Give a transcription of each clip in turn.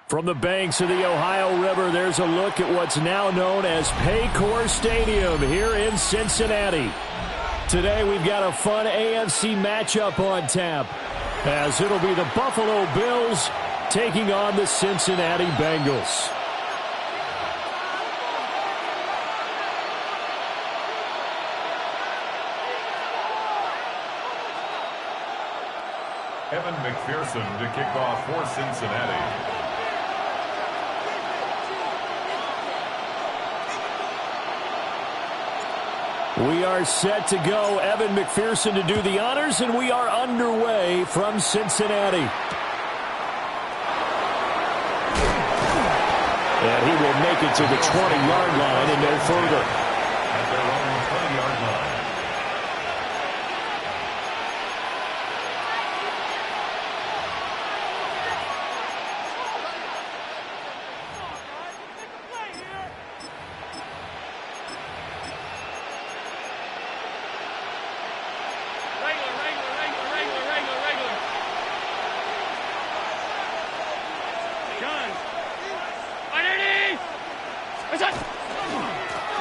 From the banks of the Ohio River, there's a look at what's now known as Paycor Stadium here in Cincinnati. Today we've got a fun AFC matchup on tap, as it'll be the Buffalo Bills taking on the Cincinnati Bengals. Evan McPherson to kick off for Cincinnati. We are set to go. Evan McPherson to do the honors, and we are underway from Cincinnati. And he will make it to the 20-yard line and no further. At their own 20-yard line.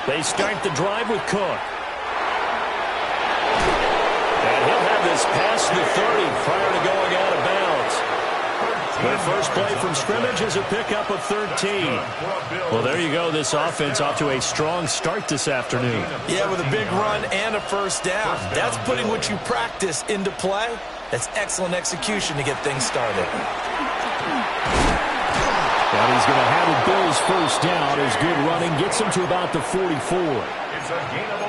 They start the drive with Cook. And he'll have this past the 30 prior to going out of bounds. Their first play from scrimmage is a pickup of 13. Well, there you go. This offense off to a strong start this afternoon. Yeah, with a big run and a first down. That's putting what you practice into play. That's excellent execution to get things started. And he's going to have the Bills first down. His good running gets him to about the 44.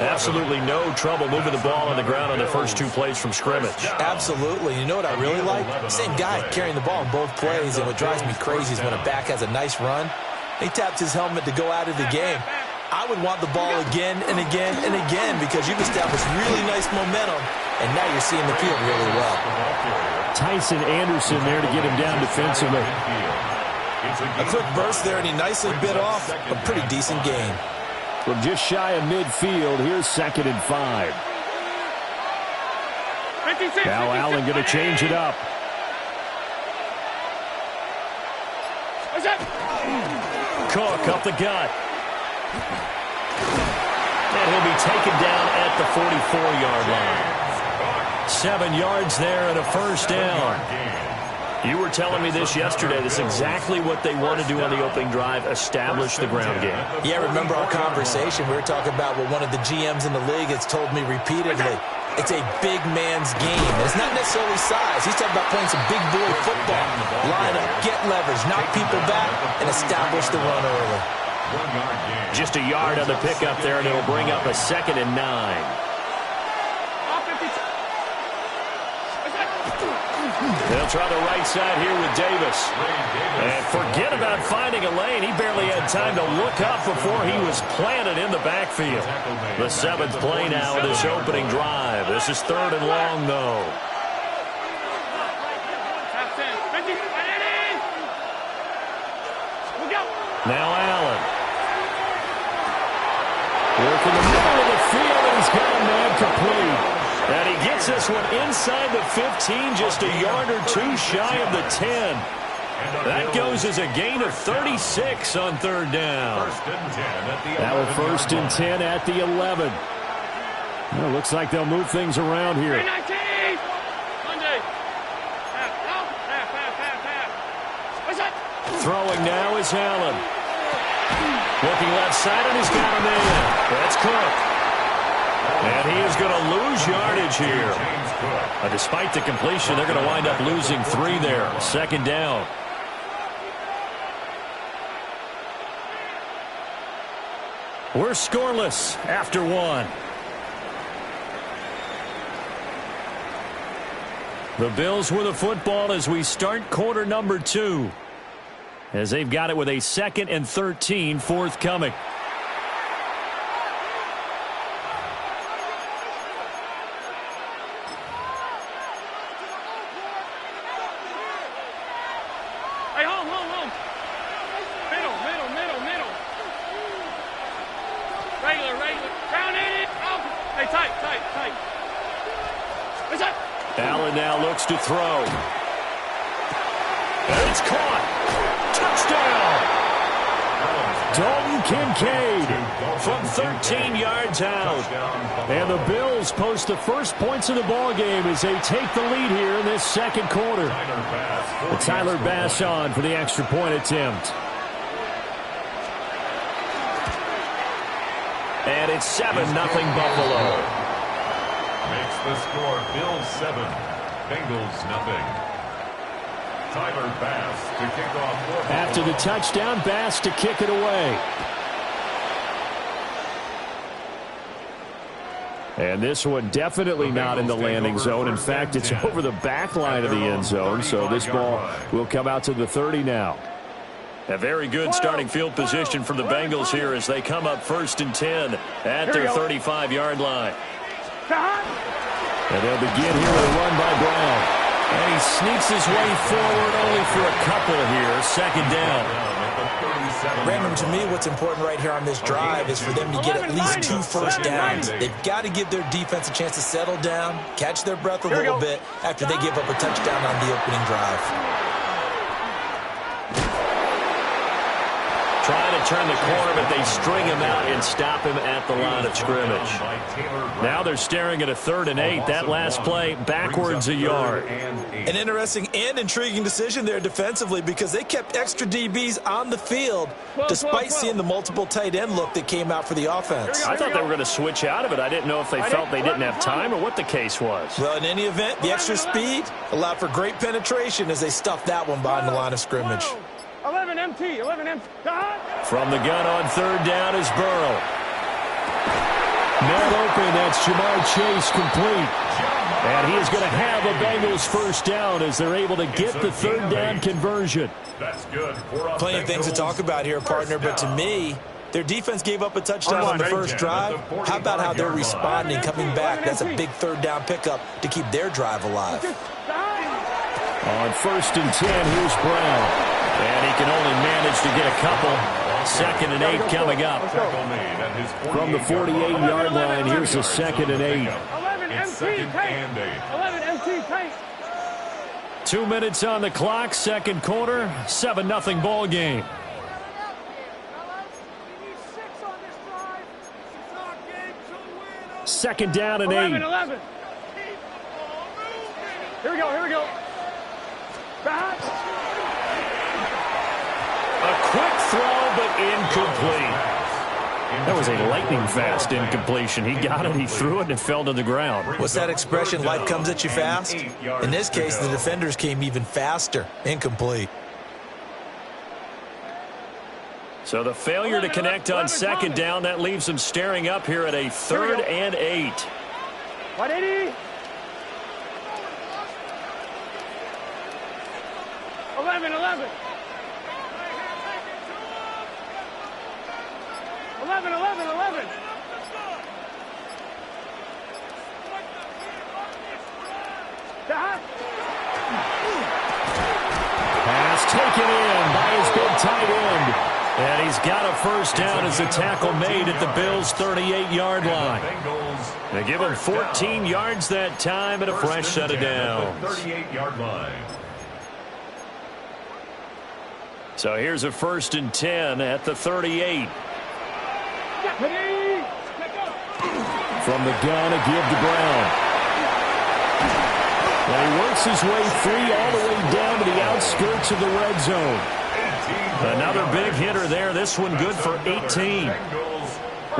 Absolutely no trouble moving the ball on the ground on the first two plays from scrimmage. Absolutely. You know what I really like? Same guy carrying the ball in both plays, and what drives me crazy is when a back has a nice run, he taps his helmet to go out of the game. I would want the ball again and again and again because you've established really nice momentum, and now you're seeing the field really well. Tyson Anderson there to get him down defensively. A quick burst there, and he nicely bit off a pretty decent gain. From just shy of midfield, here's 2nd and 5. Now Allen going to change it up. Cook up the gut. And he'll be taken down at the 44-yard line. 7 yards there and a first down. You were telling me this yesterday. This is exactly what they want to do on the opening drive, establish the ground game. Yeah, remember our conversation? We were talking about what one of the GMs in the league has told me repeatedly. It's a big man's game. And it's not necessarily size. He's talking about playing some big boy football. Line up, get leverage, knock people back, and establish the run early. Just a yard on the pickup there, and it'll bring up a 2nd and 9. They'll try the right side here with Davis. And forget about finding a lane. He barely had time to look up before he was planted in the backfield. The 7th play now of this opening drive. This is 3rd and long, though. Now Allen. Working the middle of the field, and he's got a man complete. And he gets this one inside the 15, just a yard or two shy of the 10. That goes as a gain of 36 on 3rd down. Now a 1st and 10 at the 11. Well, looks like they'll move things around here. Throwing now is Allen. Looking left side, and he's got him in. That's Cook. And he is going to lose yardage here. Despite the completion, they're going to wind up losing 3 there. 2nd down. We're scoreless after 1. The Bills with the football as we start quarter number 2. As they've got it with a 2nd and 13 forthcoming. Allen now looks to throw. And it's caught. Touchdown! Dalton Kincaid from 13 yards out. And the Bills post the first points of the ball game as they take the lead here in this second quarter. Tyler Bass on for the extra point attempt. And it's 7-0 Buffalo. Makes the score Bills 7, Bengals nothing. Tyler Bass to kick off. After the touchdown, Bass to kick it away. And this one definitely not in the landing zone. In fact, it's over the back line of the end zone, so this ball will come out to the 30 now. A very good starting field position for the Bengals here as they come up 1st and 10 at their 35-yard line. And they'll begin here with a run by Brown. And he sneaks his way forward only for a couple here. Second down. Brandon, to me, what's important right here on this drive is for them to get at least 2 first downs. They've got to give their defense a chance to settle down, catch their breath a little bit after they give up a touchdown on the opening drive. Trying to turn the corner, but they string him out and stop him at the line of scrimmage. Now they're staring at a 3rd and 8. That last play, backwards a yard. An interesting and intriguing decision there defensively because they kept extra DBs on the field despite seeing the multiple tight end look that came out for the offense. I thought they were going to switch out of it. I didn't know if they felt they didn't have time or what the case was. Well, in any event, the extra speed allowed for great penetration as they stuffed that one behind the line of scrimmage. 11 MT. From the gun on 3rd down is Burrow. Man open, that's Jamar Chase complete. And he is going to have a Bengals first down as they're able to get the 3rd down conversion. That's good. Plenty of things to talk about here, partner, but to me, their defense gave up a touchdown on the first drive. How about how they're responding, coming back? That's a big 3rd down pickup to keep their drive alive. On 1st and 10, here's Brown. And he can only manage to get a couple. 2nd and 8 coming up. From the 48-yard line, here's a 2nd and 8. 11 MT tight. 2 minutes on the clock, second quarter, 7-0 ball game. Second down and 8. 11. Here we go. Back. A quick throw, but incomplete. That was a lightning-fast incompletion. He got it, he threw it, and it fell to the ground. What's that expression, life comes at you fast? In this case, the defenders came even faster. Incomplete. So the failure to connect on 2nd down, that leaves them staring up here at a 3rd and 8. 180. 11. 11. Pass taken in by his big tight end. And he's got a first down as the tackle made at the Bills' 38-yard line. They give him 14 yards that time and a fresh set of downs. 38-yard line. So here's a 1st and 10 at the 38. From the gun, a give to Brown. And he works his way free all the way down to the outskirts of the red zone. Another big hitter there. This one good for 18.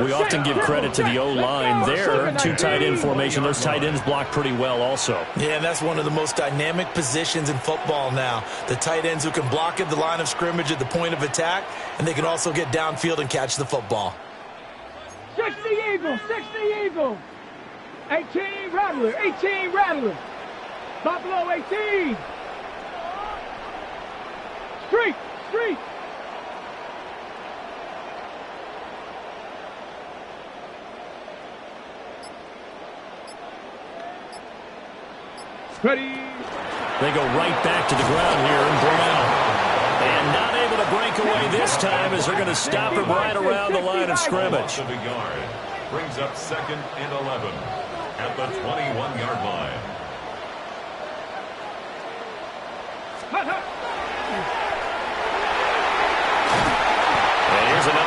We often give credit to the O-line there. 2 tight end formation. Those tight ends block pretty well also. Yeah, and that's one of the most dynamic positions in football now. The tight ends who can block at the line of scrimmage at the point of attack, and they can also get downfield and catch the football. 60 Eagle. 18 Rattler. Buffalo 18. Street. Ready. They go right back to the ground here, and Brown. And not able to break away this time as they're going to stop him right around the line of scrimmage. Brings up 2nd and 11 at the 21-yard line.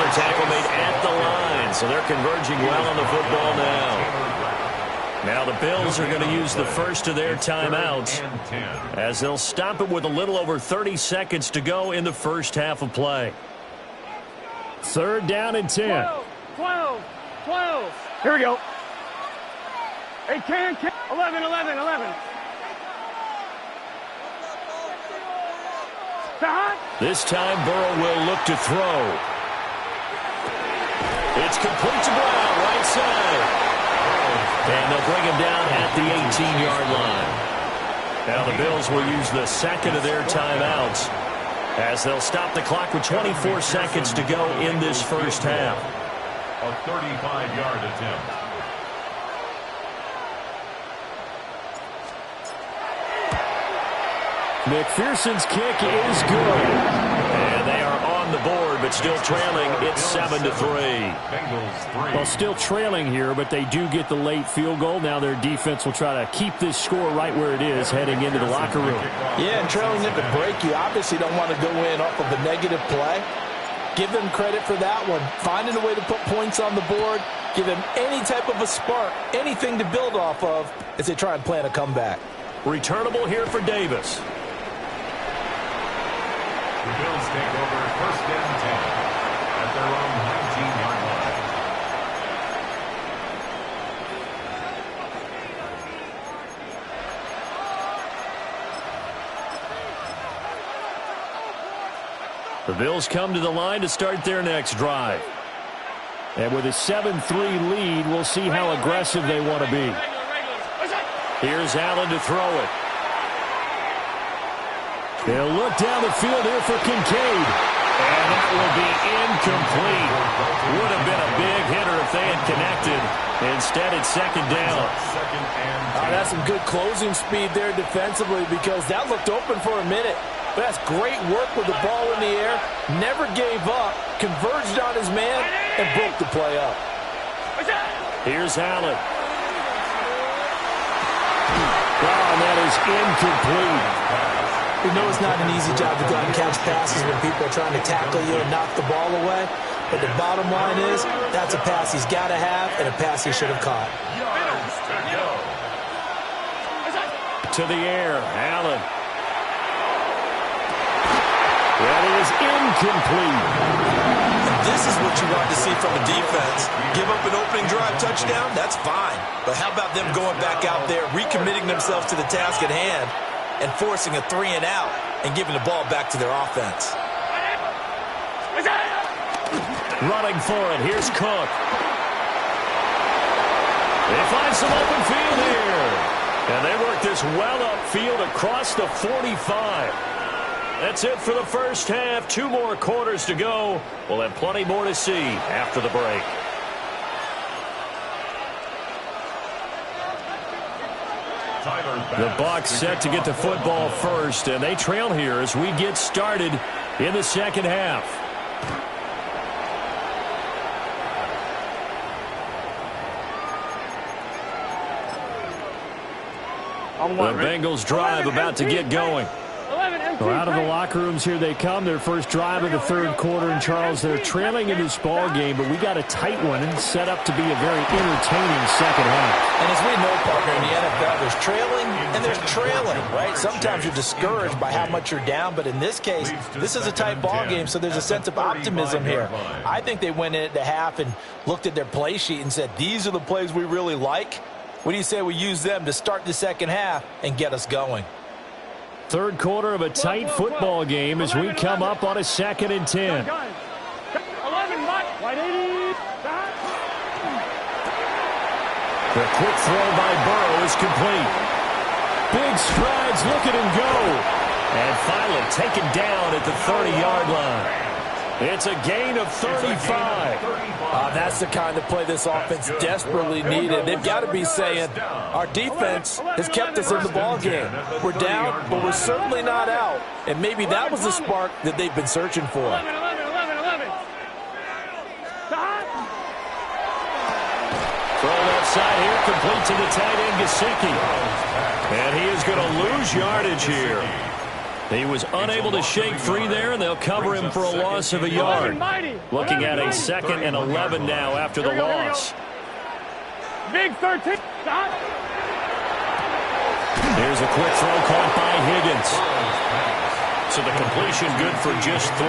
Another tackle made at the line, so they're converging well on the football now. Now the Bills are going to use the first of their timeouts as they'll stop it with a little over 30 seconds to go in the first half of play. 3rd down and 10. 12. Here we go. 8, 10, 11. This time Burrow will look to throw. It's complete to Brown, right side. And they'll bring him down at the 18-yard line. Now the Bills will use the second of their timeouts as they'll stop the clock with 24 seconds to go in this first half. A 35-yard attempt. McPherson's kick is good. And they are on the board, but still trailing. It's 7-3. Well, still trailing here, but they do get the late field goal. Now their defense will try to keep this score right where it is heading into the locker room. Yeah, and trailing into break, you obviously don't want to go in off of a negative play. Give them credit for that one. Finding a way to put points on the board. Give them any type of a spark, anything to build off of as they try and plan a comeback. Returnable here for Davis. The Bills take over 1st and 10 at their own 19-yard line. The Bills come to the line to start their next drive. And with a 7-3 lead, we'll see how aggressive they want to be. Here's Allen to throw it. They'll look down the field here for Kincaid. And that will be incomplete. Would have been a big hitter if they had connected. Instead, it's 2nd down. That's some good closing speed there defensively because that looked open for a minute. But that's great work with the ball in the air. Never gave up. Converged on his man and broke the play up. Here's Allen. Wow, that is incomplete. We know it's not an easy job to go out and catch passes when people are trying to tackle you and knock the ball away. But the bottom line is, that's a pass he's got to have and a pass he should have caught. To the air, Allen. That is incomplete. And this is what you want to see from a defense. Give up an opening drive touchdown, that's fine. But how about them going back out there, recommitting themselves to the task at hand, and forcing a 3-and-out and giving the ball back to their offense. Running for it. Here's Cook. They find some open field here. And they work this well upfield across the 45. That's it for the first half. 2 more quarters to go. We'll have plenty more to see after the break. The Bucs set to get the football first, and they trail here as we get started in the second half. The Bengals drive about to get going. Well, out of the locker rooms here they come. Their first drive of the 3rd quarter. And, Charles, they're trailing in this ball game, but we got a tight one and set up to be a very entertaining second half. And as we know, partner, in the NFL, there's trailing and there's trailing, right? Sometimes you're discouraged by how much you're down, but in this case, this is a tight ball game, so there's a sense of optimism here. I think they went in at the half and looked at their play sheet and said, these are the plays we really like. What do you say we use them to start the second half and get us going? 3rd quarter of a tight football game as we come up on a 2nd and 10. The quick throw by Burrow is complete. Big strides, look at him go. And finally taken down at the 30-yard line. It's a gain of 35. That's the kind of play this offense desperately needed. They've got to be saying, our defense has kept us in the ball game. We're down, but we're certainly not out. And maybe that was the spark that they've been searching for. 11. Throw left side here, complete to the tight end, Gesicki. And he is going to lose yardage here. He was unable to shake free there, and they'll cover him for a loss of a yard. Looking at a 2nd and 11 now after the loss. Big 13. Stop. There's a quick throw caught by Higgins. So the completion good for just 3.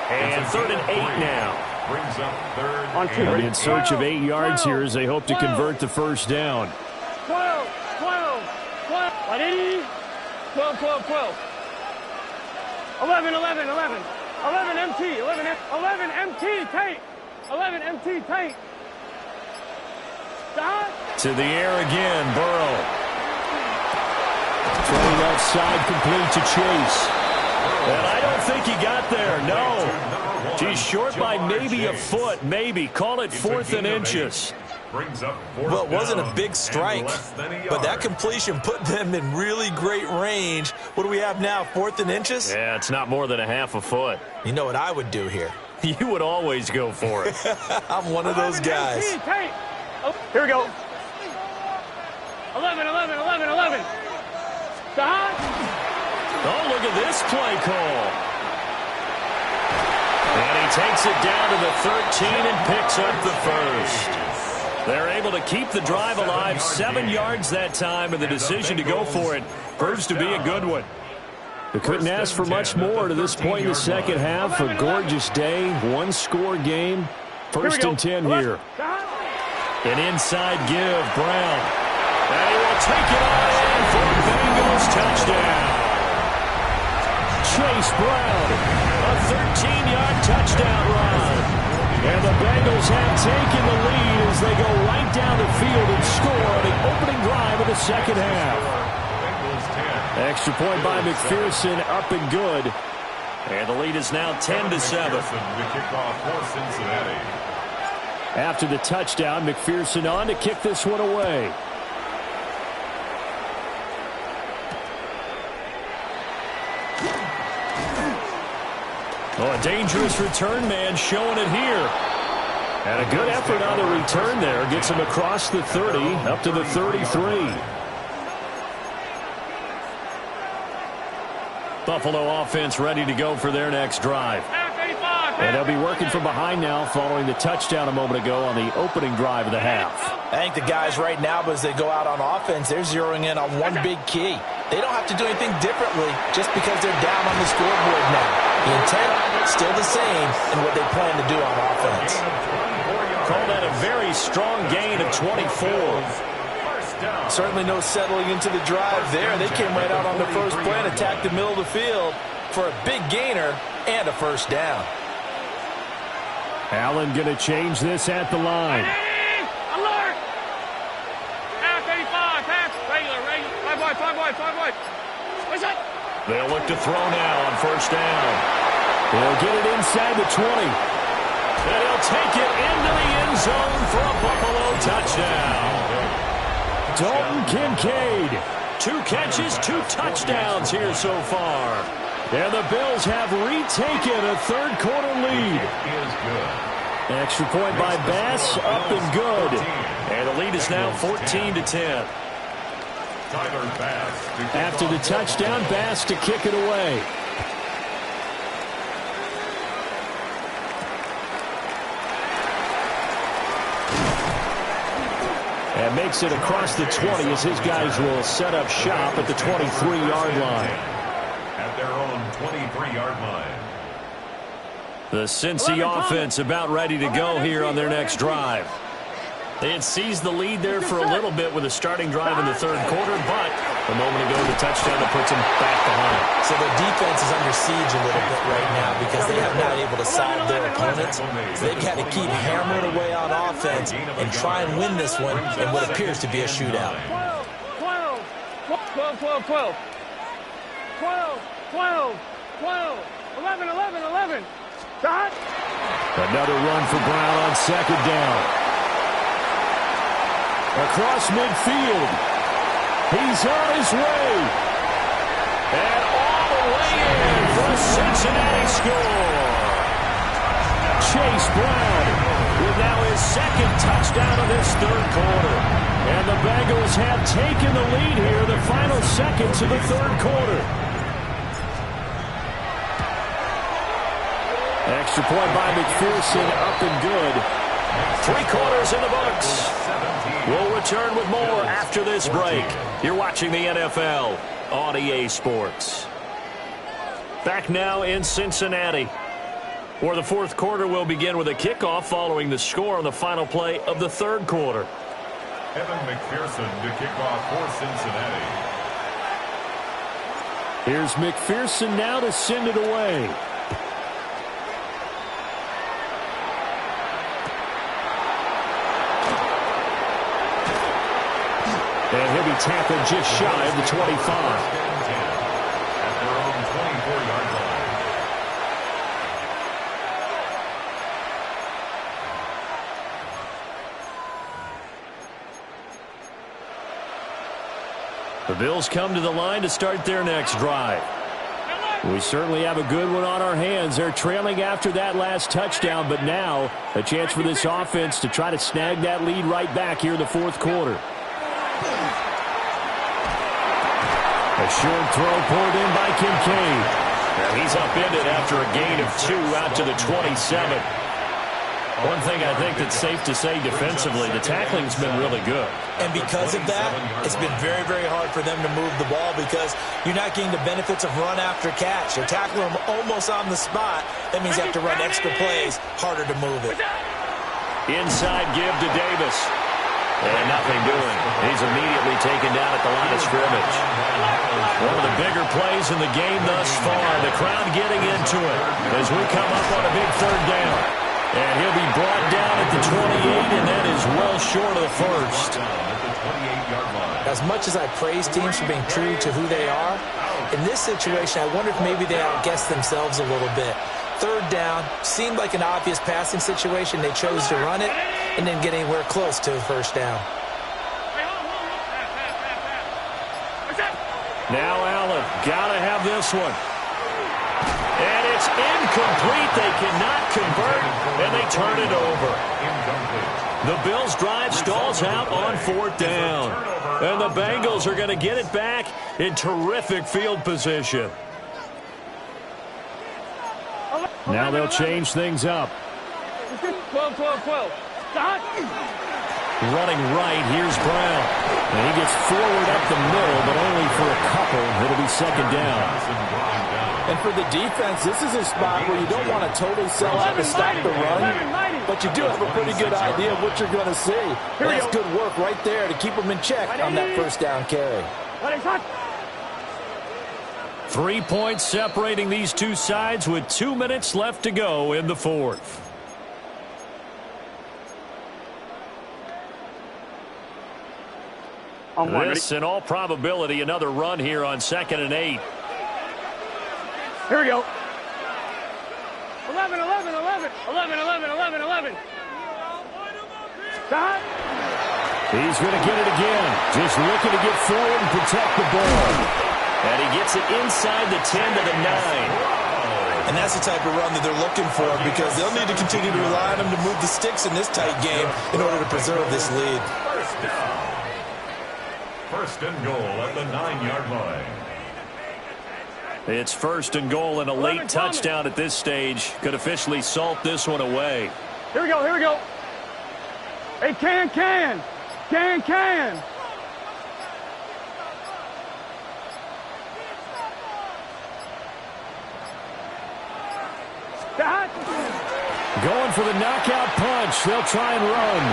And 3rd and 8 now. Brings up 3rd They're in search of 8 yards here as they hope to convert the first down. 12. 12. 11 MT. 11 MT. Tank. 11 MT. Tank. Stop. To the air again, Burrow. Throw left side complete to Chase. And I don't think he got there, no. He's short by maybe a foot, maybe. Call it 4th and inches. Well, it wasn't a big strike, but that completion put them in really great range. What do we have now, 4th and inches? Yeah, it's not more than a half a foot. You know what I would do here? You would always go for it. I'm one of those guys. Oh, here we go. 11. Stop. Oh, look at this play call. And he takes it down to the 13 and picks up the first. They're able to keep the drive alive, 7 yards that time, and the decision to go for it proves to be a good one. They couldn't ask for much more to this point in the second half. A gorgeous day, 1-score game. 1st and 10 here. An inside give, Brown. And he will take it on in for a Bengals touchdown. Chase Brown, a 13-yard touchdown run. And the Bengals have taken the lead as they go right down the field and score on the opening drive of the second half. Extra point by McPherson, up and good. And the lead is now 10-7. After the touchdown, McPherson on to kick this one away. Oh, a dangerous return man showing it here. And a good effort on the return there. Gets him across the 30, up to the 33. Buffalo offense ready to go for their next drive. And they'll be working from behind now following the touchdown a moment ago on the opening drive of the half. I think the guys right now, as they go out on offense, they're zeroing in on one big key. They don't have to do anything differently just because they're down on the scoreboard now. The intent, still the same in what they plan to do on offense. Call that a very strong gain of 24. Certainly no settling into the drive there. They came right out on the first play and attacked the middle of the field for a big gainer and a first down. Allen going to change this at the line. Alert! Pass 85, pass. Regular. 5 wide. What's that? They'll look to throw now on first down. They'll get it inside the 20. And he'll take it into the end zone for a Buffalo touchdown. Dalton Kincaid. 2 catches, 2 touchdowns here so far. And the Bills have retaken a third-quarter lead. Extra point by Bass, up and good. And the lead is now 14-10. After the touchdown, Bass to kick it away. And makes it across the 20 as his guys will set up shop at the 23-yard line. At their own 23-yard line. The Cincy offense about ready to go here on their next drive. They had seized the lead there for a little bit with a starting drive in the third quarter, but a moment ago the touchdown that puts them back behind. So their defense is under siege a little bit right now because they have not able to solve their opponents. So they've got to keep hammering away on offense and try and win this one in what appears to be a shootout. 11. Stop. Another run for Brown on second down. Across midfield. He's on his way. And all the way in for a Cincinnati score. Chase Brown with now his second touchdown of this third quarter. And the Bengals have taken the lead here the final seconds of the third quarter. Extra point by McPherson, up and good. 3 quarters in the books. We'll return with more after this break. You're watching the NFL on EA Sports. Back now in Cincinnati, where the fourth quarter will begin with a kickoff following the score on the final play of the third quarter. Evan McPherson to kick off for Cincinnati. Here's McPherson now to send it away. And he'll be tackled just shy of the 25. At their own 24-yard line. The Bills come to the line to start their next drive. We certainly have a good one on our hands. They're trailing after that last touchdown, but now a chance for this offense to try to snag that lead right back here in the fourth quarter. A short throw poured in by Kincaid. Now he's upended after a gain of 2 out to the 27. One thing I think that's safe to say defensively, the tackling's been really good. And because of that, it's been very, very hard for them to move the ball because you're not getting the benefits of run after catch. You're tackling them almost on the spot. That means you have to run extra plays, harder to move it. Inside give to Davis. And nothing doing. He's immediately taken down at the line of scrimmage. One of the bigger plays in the game thus far. The crowd getting into it as we come up on a big third down. And he'll be brought down at the 28, and that is well short of the first. As much as I praise teams for being true to who they are, in this situation, I wonder if maybe they outguessed themselves a little bit. Third down, seemed like an obvious passing situation. They chose to run it and didn't get anywhere close to the first down. Now Allen, gotta have this one. And it's incomplete. They cannot convert, and they turn it over. The Bills' drive stalls out on fourth down. And the Bengals are going to get it back in terrific field position. Now they'll change things up. 12. Running right, here's Brown. And he gets forward up the middle, but only for a couple. It'll be second down. And for the defense, this is a spot where you don't want to totally sell out to stop the run, but you do have a pretty good idea of what you're going to see. And that's good work right there to keep them in check on that first down carry. 3 points separating these two sides with 2 minutes left to go in the fourth. This, in all probability, another run here on 2nd and 8. Here we go. 11. Stop. He's going to get it again. Just looking to get forward and protect the ball. And he gets it inside the 10 to the 9. And that's the type of run that they're looking for because they'll need to continue to rely on him to move the sticks in this tight game in order to preserve this lead. First and goal at the 9-yard line. It's first and goal and a late touchdown at this stage. Could officially salt this one away. Here we go. Hey, can. Stop. Going for the knockout punch. They'll try and run.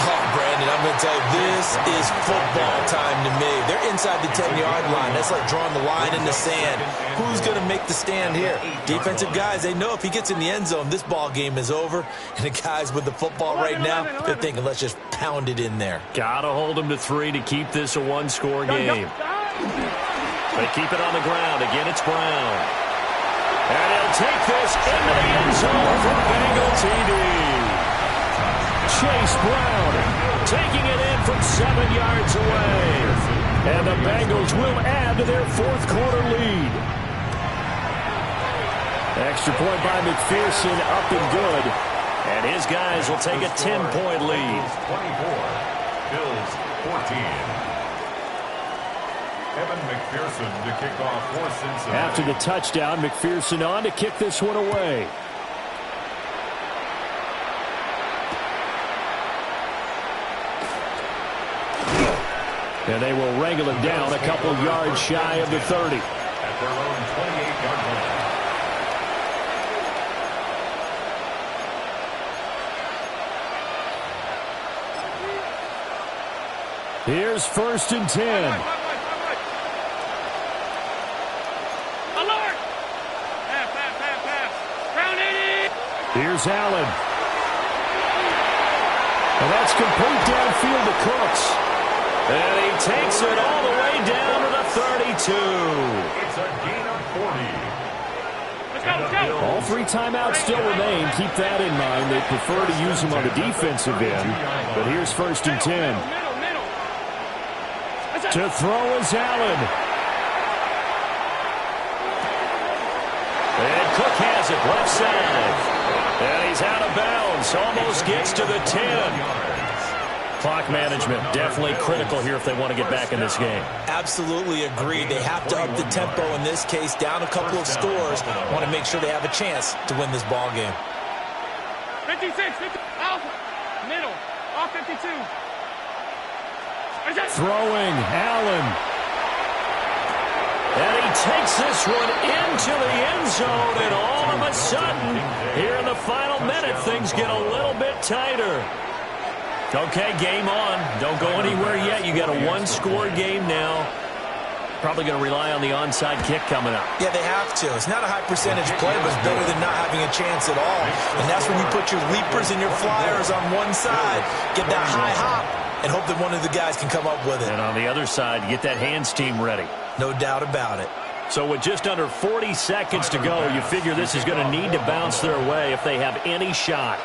Oh, Brandon, I'm going to tell you, this is football time to me. They're inside the 10-yard line. That's like drawing the line in the sand. Who's going to make the stand here? Defensive guys, they know if he gets in the end zone, this ball game is over. And the guys with the football right now, they're thinking, let's just pound it in there. Gotta hold them to 3 to keep this a one-score game. They keep it on the ground. Again, it's Brown. And he'll take this into the end zone for Bengal TD. Chase Brown taking it in from 7 yards away. And the Bengals will add to their fourth quarter lead. Extra point by McPherson, up and good. And his guys will take a 10-point lead. Bills 24, Bills 14. Evan McPherson to kick off for Cincinnati. After the touchdown, McPherson on to kick this one away. And they will wrangle him down a couple yards shy of the 30. At their own 28-yard line. Here's 1st and 10. Here's Allen. And that's complete downfield to Cooks. And he takes it all the way down to the 32. It's a gain of 40. Let's go. All 3 timeouts still remain. Keep that in mind. They prefer to use them on the defensive end. But here's 1st and 10. To throw is Allen. And Cook has it left side. And he's out of bounds. Almost gets to the 10. Clock management definitely critical here if they want to get back in this game. Absolutely agreed. They have to up the tempo in this case, down a couple of scores. Want to make sure they have a chance to win this ball game. 56, 50, alpha, middle, off 52. Throwing, Allen. And he takes this one into the end zone, and all of a sudden, here in the final minute, things get a little bit tighter. Okay, game on. Don't go anywhere yet. You got a 1-score game now. Probably going to rely on the onside kick coming up. Yeah, they have to. It's not a high percentage play, but it's better than not having a chance at all. And that's when you put your leapers and your flyers on one side, get that high hop, and hope that one of the guys can come up with it. And on the other side, get that hands team ready. No doubt about it. So with just under 40 seconds to go, you figure this is going to need to bounce their way if they have any shot.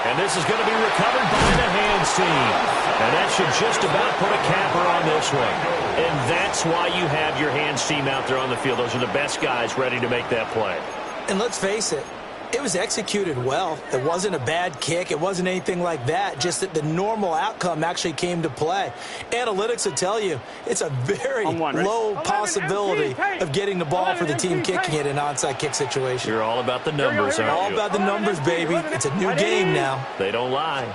And this is going to be recovered by the hands team. And that should just about put a capper on this one. And that's why you have your hands team out there on the field. Those are the best guys ready to make that play. And let's face it, it was executed well. It wasn't a bad kick. It wasn't anything like that. Just that the normal outcome actually came to play. Analytics will tell you it's a very low possibility of getting the ball for the team kicking it in an onside kick situation. You're all about the numbers, aren't you? All about the numbers, baby. It's a new game now. They don't lie.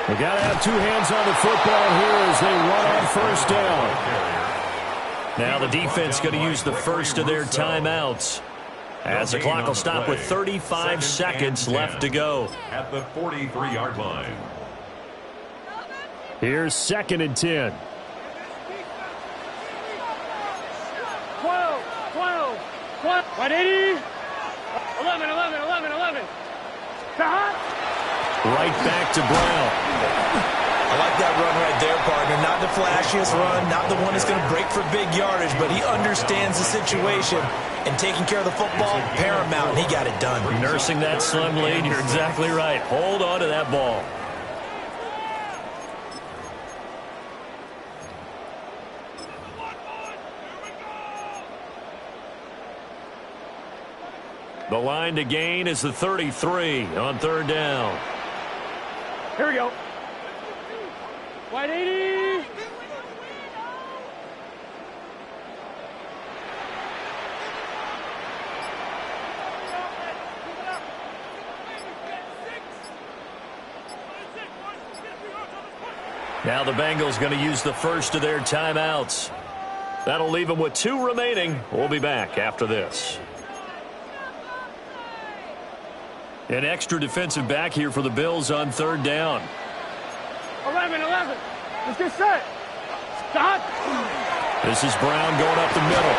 We got to have 2 hands on the football here as they run on 1st down. Now the defense going to use the first of their timeouts, as the clock will stop with 35 seconds left to go. At the 43-yard line. Here's 2nd and 10. 12, 180, 11. Right back to Brown. I like that run right there, partner. Not the flashiest run, not the one that's going to break for big yardage, but he understands the situation, and taking care of the football, paramount, and he got it done. Nursing that slim lead, you're exactly right. Hold on to that ball. The line to gain is the 33 on 3rd down. Here we go. 180. Now the Bengals going to use the first of their timeouts. That'll leave them with 2 remaining. We'll be back after this. An extra defensive back here for the Bills on 3rd down. 11. Let's get set. Stop. This is Brown going up the middle.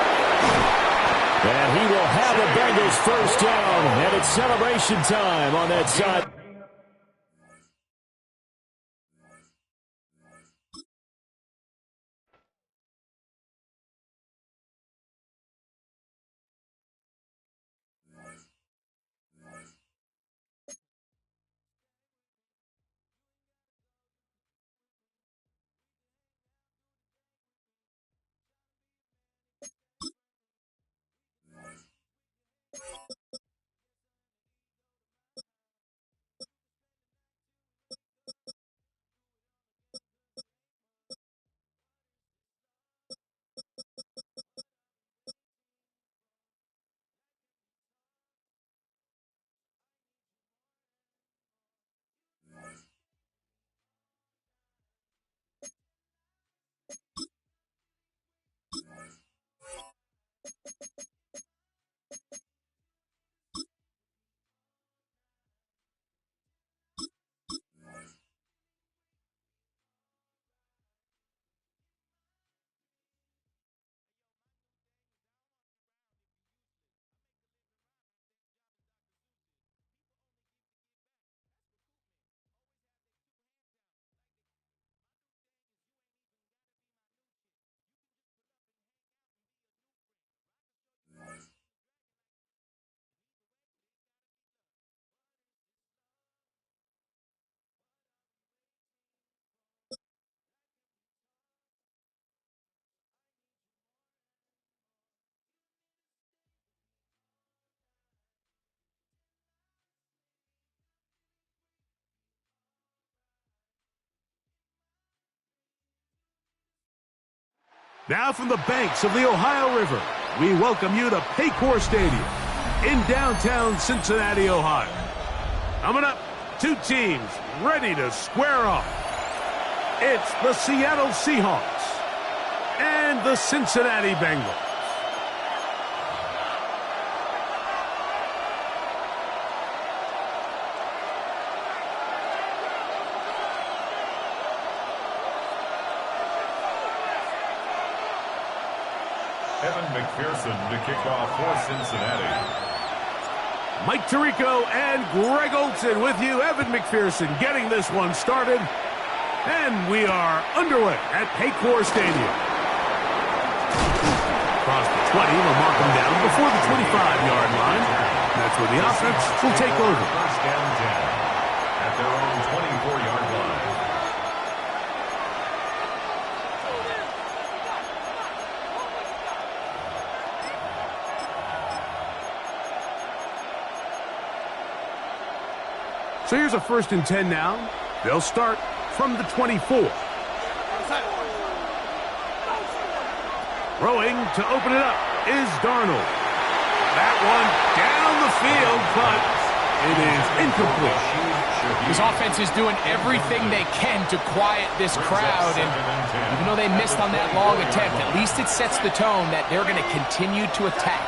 And he will have the Bengals first down. And it's celebration time on that side. Now from the banks of the Ohio River, we welcome you to Paycor Stadium in downtown Cincinnati, Ohio. Coming up, two teams ready to square off. It's the Seattle Seahawks and the Cincinnati Bengals. Evan McPherson to kick off for Cincinnati. Mike Tirico and Greg Olson with you. Evan McPherson getting this one started. And we are underway at Paycor Stadium. Across the 20, we'll mark them down before the 25-yard line. That's where the offense will take over. First down 10 at their own 24-yard line. So here's a 1st and 10 now. They'll start from the 24. Throwing to open it up is Darnold. That one down the field, but it is incomplete. This offense is doing everything they can to quiet this crowd, and even though they missed on that long attempt, at least it sets the tone that they're going to continue to attack.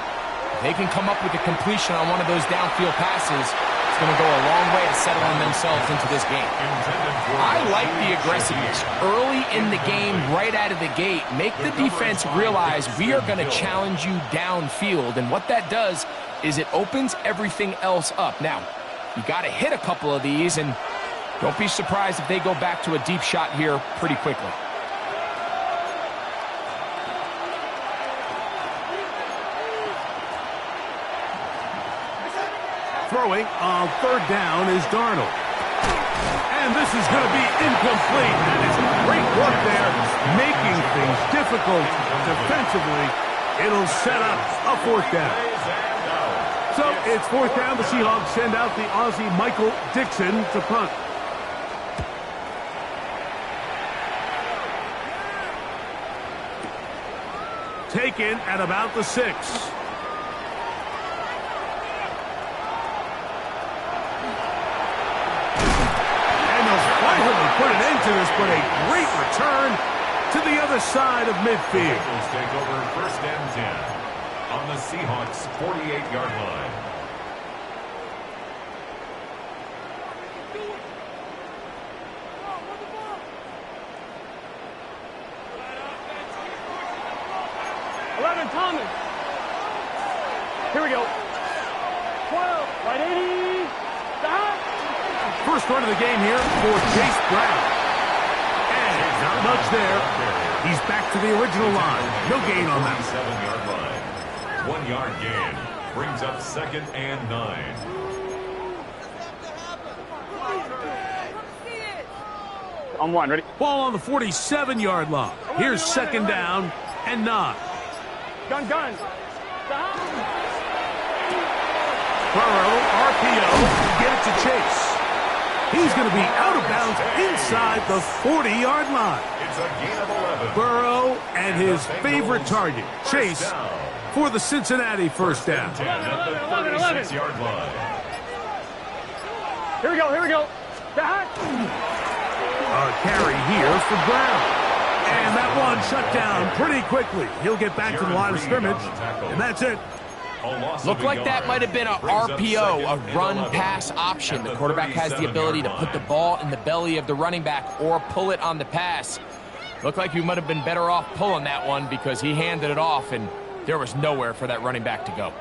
If they can come up with a completion on one of those downfield passes, it's going to go a long way to settling themselves into this game. I like the aggressiveness. Early in the game, right out of the gate, make the defense realize we are going to challenge you downfield, and what that does is it opens everything else up. Now, you got to hit a couple of these, and don't be surprised if they go back to a deep shot here pretty quickly. Throwing on 3rd down is Darnold. And this is going to be incomplete. That is great work there, making things difficult defensively. It'll set up a 4th down. So it's 4th down. The Seahawks send out the Aussie Michael Dixon to punt. Taken at about the 6. Put an end to this, but a great return to the other side of midfield. Bengals take over 1st and 10 on the Seahawks' 48-yard line. Thomas. Here we go. 12, right 80. Stop. First run of the game here for Chase Brown. And not much there. He's back to the original line. No gain on that. 7-yard line. 1-yard gain. Brings up 2nd and 9. On 1, ready? Ball on the 47-yard line. Here's 2nd down and 9. Gun. Burrow, RPO, to get it to Chase. He's going to be out of bounds inside the 40-yard line. It's a gain of 11. Burrow and his favorite target, Chase, for the Cincinnati first down. 10 at the 36-yard line. Here we go. Back. A carry here for Brown. And that one shut down pretty quickly. He'll get back to the line of scrimmage, and that's it. Looked like that might have been a RPO, a run-pass option. The quarterback has the ability to put the ball in the belly of the running back or pull it on the pass. Looked like you might have been better off pulling that one because he handed it off, and there was nowhere for that running back to go.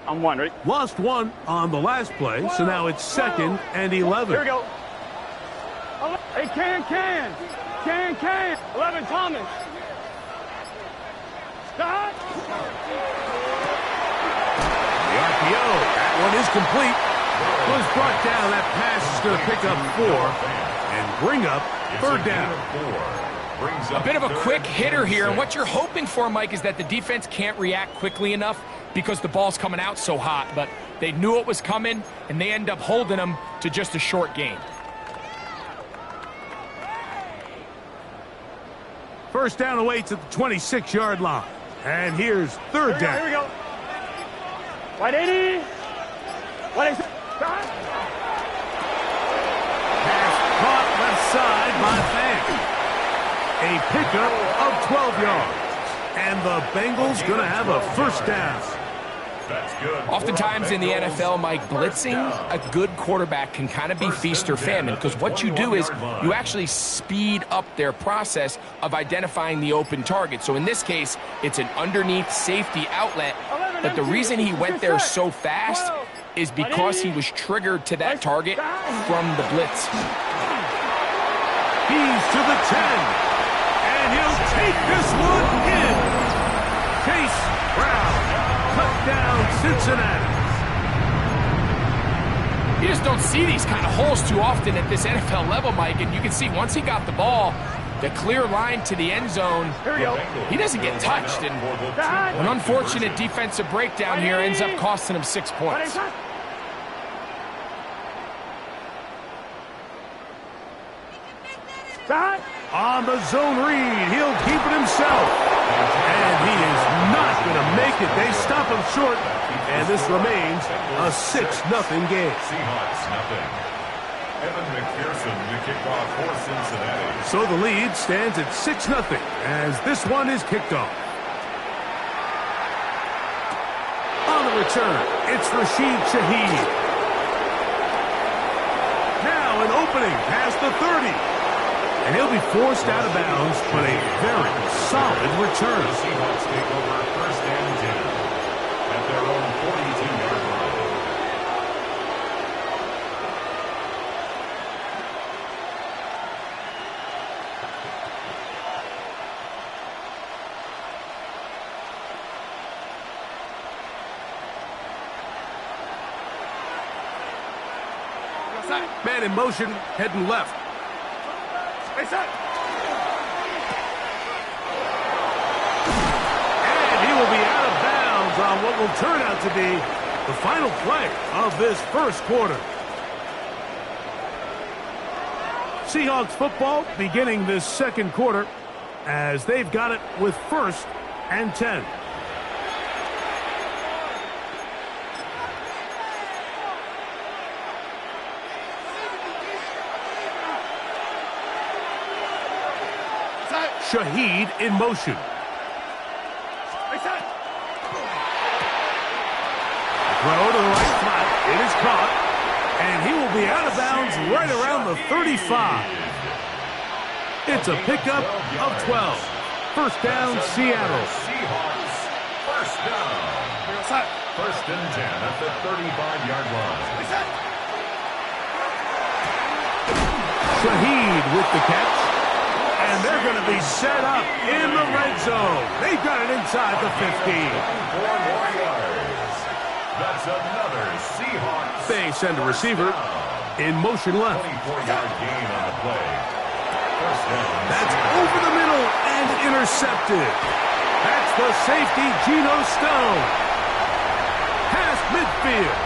On 1, ready? Lost one on the last play, so now it's 2nd and 11. Here we go. Hey, can. 11, Thomas. Stop. The RPO, that one is complete. Was brought down. That pass is going to pick up 4 and bring up 3rd down. A bit of a quick hitter here, and what you're hoping for, Mike, is that the defense can't react quickly enough because the ball's coming out so hot, but they knew it was coming, and they end up holding them to just a short gain. First down awaits at the 26-yard line. And here's third down. Here we go. 180. 180. Pass caught left side by Bank. A pickup of 12 yards. And the Bengals going to have a first down. That's good. Oftentimes in the NFL, Mike, blitzing a good quarterback can kind of be feast or famine, because what you do is you actually speed up their process of identifying the open target. So in this case, it's an underneath safety outlet, but the reason he went there so fast is because he was triggered to that target from the blitz. He's to the 10, and he'll take this one in. Chase Brown, cut down Cincinnati. You just don't see these kind of holes too often at this NFL level, Mike, and you can see once he got the ball, the clear line to the end zone, he doesn't get touched, and an unfortunate defensive breakdown here ends up costing him 6 points. On the zone read, he'll keep it himself. And he is not going to make it. They stop him short, and this remains a 6-0 game. Seahawks, nothing. Evan McPherson to kick off for Cincinnati. So the lead stands at 6-0 as this one is kicked off. On the return, it's Rashid Shaheed. Now an opening past the 30. And he'll be forced out of bounds, but a very solid return. The Seahawks take over first and 10 at their own 42-yard line. Man in motion, heading left. And he will be out of bounds on what will turn out to be the final play of this first quarter. Seahawks football beginning this second quarter as they've got it with first and 10. Shaheed in motion. Throw to the right flat. It is caught. And he will be out of bounds right around the 35. It's a pickup of 12. First down, Seattle. Seahawks, first down. First and 10 at the 35-yard line. Shaheed with the catch. And they're going to be set up in the red zone. They've got it inside the 15. 4 more yards. That's another Seahawks. They send a receiver in motion left. 24-yard gain on the play. First down. That's over the middle and intercepted. That's the safety, Geno Stone. Past midfield.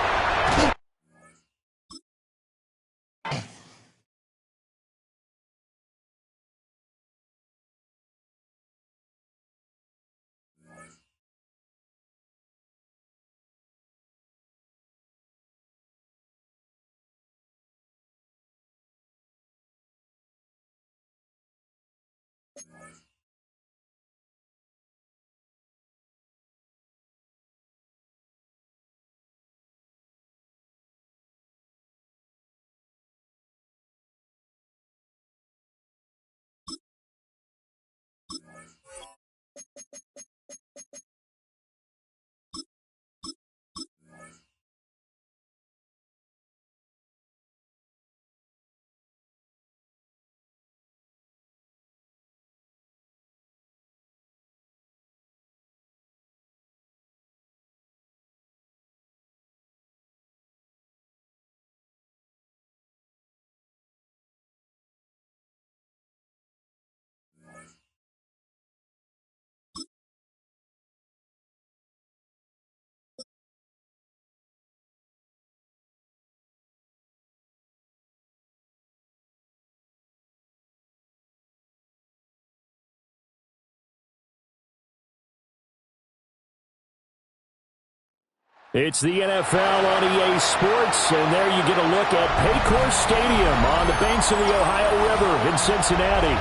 It's the NFL on EA Sports, and there you get a look at Paycor Stadium on the banks of the Ohio River in Cincinnati.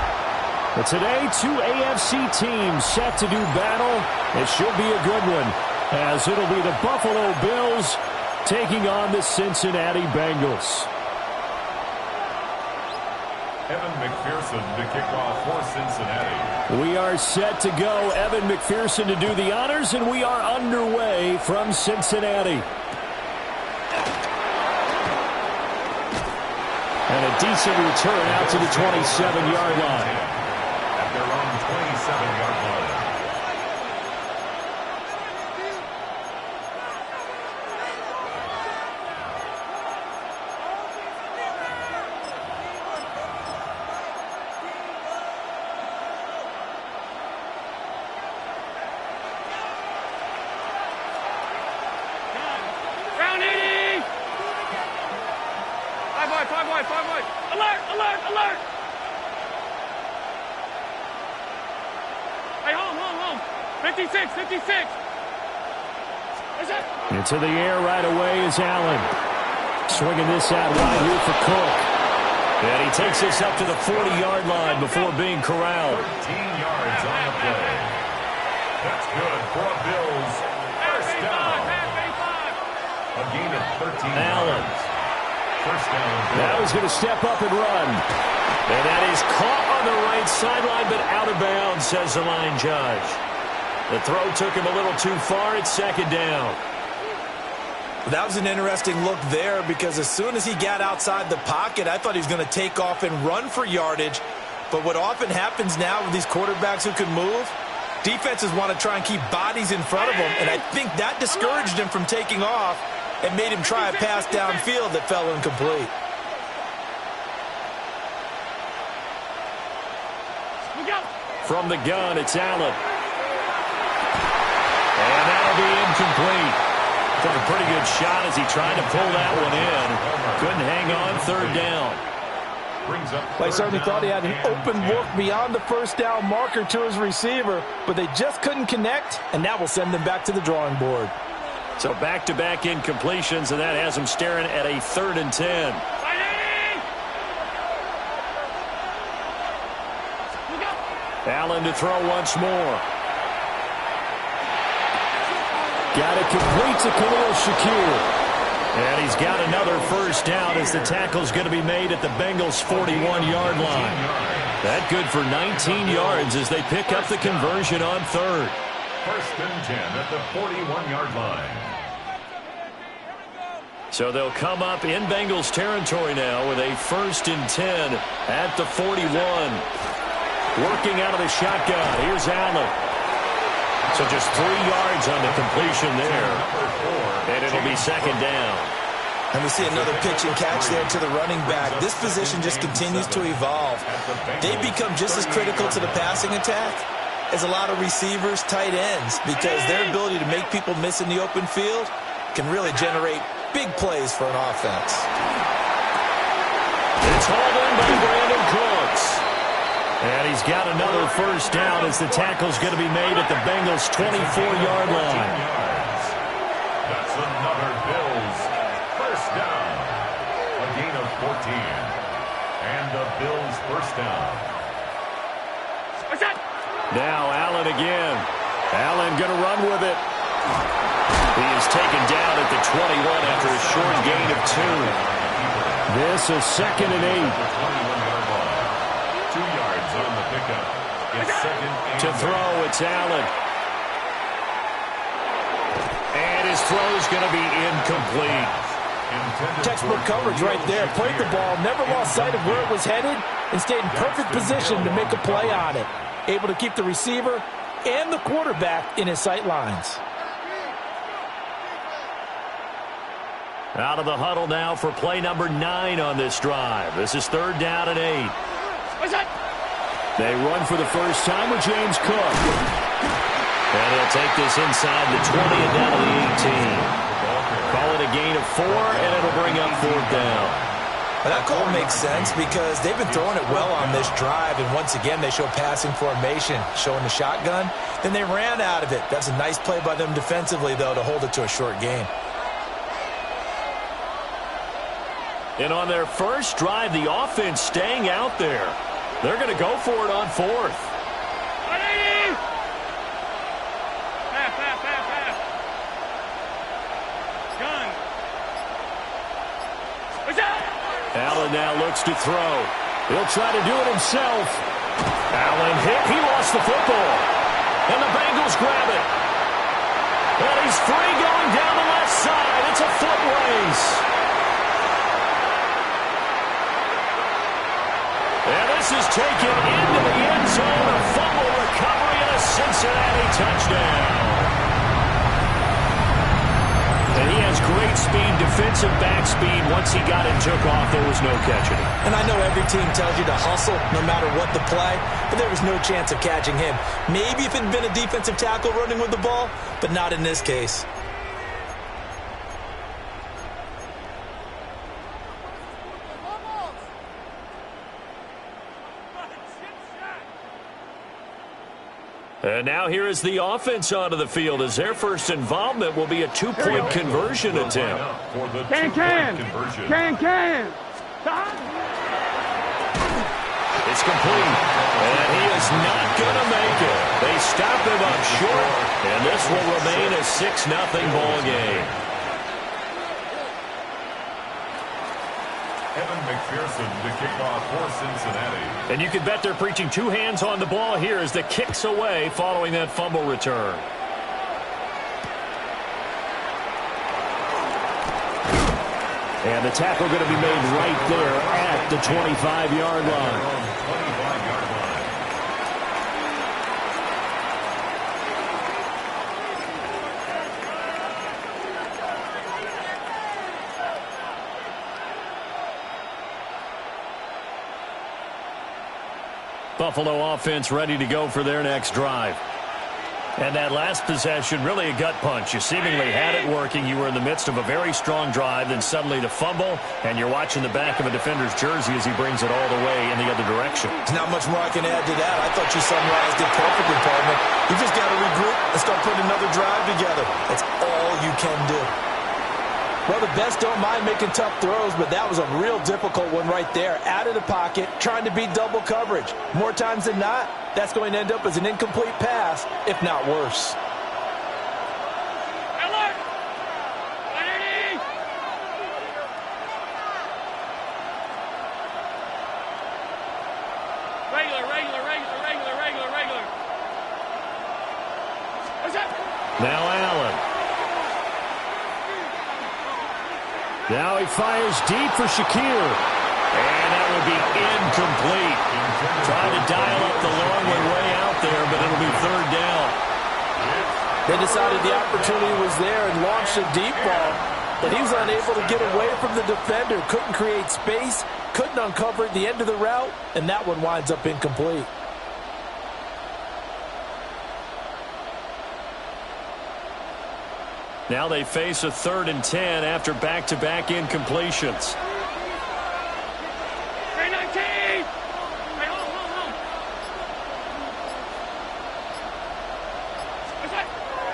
But today, two AFC teams set to do battle. It should be a good one, as it'll be the Buffalo Bills taking on the Cincinnati Bengals. Evan McPherson to kick off for Cincinnati. We are set to go. Evan McPherson to do the honors, and we are underway from Cincinnati. And a decent return out to the 27-yard line. At their own 27-yard line. Five wide. Alert! Hey, home. 56. Into the air right away is Allen. Swinging this out wide here for Cook. And he takes this up to the 40-yard line before being corralled. 13 yards on the play. That's good for a Bills first down. A gain of 13 Allen. yards. First down. Now he's going to step up and run. And that is caught on the right sideline, but out of bounds, says the line judge. The throw took him a little too far. It's second down. That was an interesting look there, because as soon as he got outside the pocket, I thought he was going to take off and run for yardage. But what often happens now with these quarterbacks who can move, defenses want to try and keep bodies in front of them, and I think that discouraged him from taking off and made him try a pass downfield that fell incomplete. From the gun, it's Allen. And that'll be incomplete. Took a pretty good shot as he tried to pull that one in. Couldn't hang on, third down. They certainly thought he had an open look beyond the first down marker to his receiver, but they just couldn't connect, and that will send them back to the drawing board. So back-to-back incompletions, and that has him staring at a 3rd and 10. Allen to throw once more. Got it complete to Khalil Shakir. And he's got another first down as the tackle's going to be made at the Bengals' 41-yard line. That good for 19 yards as they pick up the conversion on 3rd. First and 10 at the 41-yard line. So they'll come up in Bengals territory now with a 1st and 10 at the 41. Working out of the shotgun. Here's Allen. So just 3 yards on the completion there. And it'll be second down. And we see another pitch and catch there to the running back. This position just continues to evolve. They become just as critical to the passing attack as a lot of receivers, tight ends, because their ability to make people miss in the open field can really generate big plays for an offense. It's hauled in by Brandon Cooks. And he's got another first down as the tackle's going to be made at the Bengals' 24-yard line. That's another Bills first down. A gain of 14. And the Bills first down. Now Allen again. Allen going to run with it. He is taken down at the 21 after a short gain of 2. This is 2nd and 8. 2 yards on the pickup. It's 2nd and to throw, it's Allen. And his throw's going to be incomplete. Textbook coverage right there. Played the ball, never lost sight of where it was headed, and stayed in perfect position to make a play on it. Able to keep the receiver and the quarterback in his sight lines. Out of the huddle now for play number 9 on this drive. This is 3rd down and 8. They run for the first time with James Cook. And he'll take this inside the 20 and down to the 18. Call it a gain of 4, and it'll bring up 4th down. Well, that call makes sense because they've been throwing it well on this drive, and once again they show passing formation, showing the shotgun. Then they ran out of it. That's a nice play by them defensively, though, to hold it to a short gain. And on their first drive, the offense staying out there. They're going to go for it on fourth. Allen now looks to throw. He'll try to do it himself. Allen hit. He lost the football. And the Bengals grab it. And he's free going down the left side. It's a foot race. And this is taken into the end zone. A fumble recovery and a Cincinnati touchdown. And he has great speed, defensive back speed. Once he got and took off, there was no catching him. And I know every team tells you to hustle no matter what the play, but there was no chance of catching him. Maybe if it had been a defensive tackle running with the ball, but not in this case. And now here is the offense onto the field as their first involvement will be a two-point conversion attempt. Can. It's complete, and he is not going to make it. They stop him up short, and this will remain a 6-0 ball game. Evan McPherson to kick off for Cincinnati. And you can bet they're preaching two hands on the ball here as the kick's away following that fumble return. And the tackle going to be made right there at the 25-yard line. Buffalo offense ready to go for their next drive. And that last possession, really a gut punch. You seemingly had it working. You were in the midst of a very strong drive, then suddenly the fumble, and you're watching the back of a defender's jersey as he brings it all the way in the other direction. There's not much more I can add to that. I thought you summarized it perfectly, partner. You just got to regroup and start putting another drive together. That's all you can do. Well, the best don't mind making tough throws, but that was a real difficult one right there. Out of the pocket, trying to beat double coverage. More times than not, that's going to end up as an incomplete pass, if not worse. Now Allen. Now he fires deep for Shakir. And that would be incomplete. Trying to dial up the long way out there, but it'll be third down. They decided the opportunity was there and launched a deep ball, but he was unable to get away from the defender. Couldn't create space, couldn't uncover at the end of the route, and that one winds up incomplete. Now they face a 3rd and 10 after back-to-back incompletions.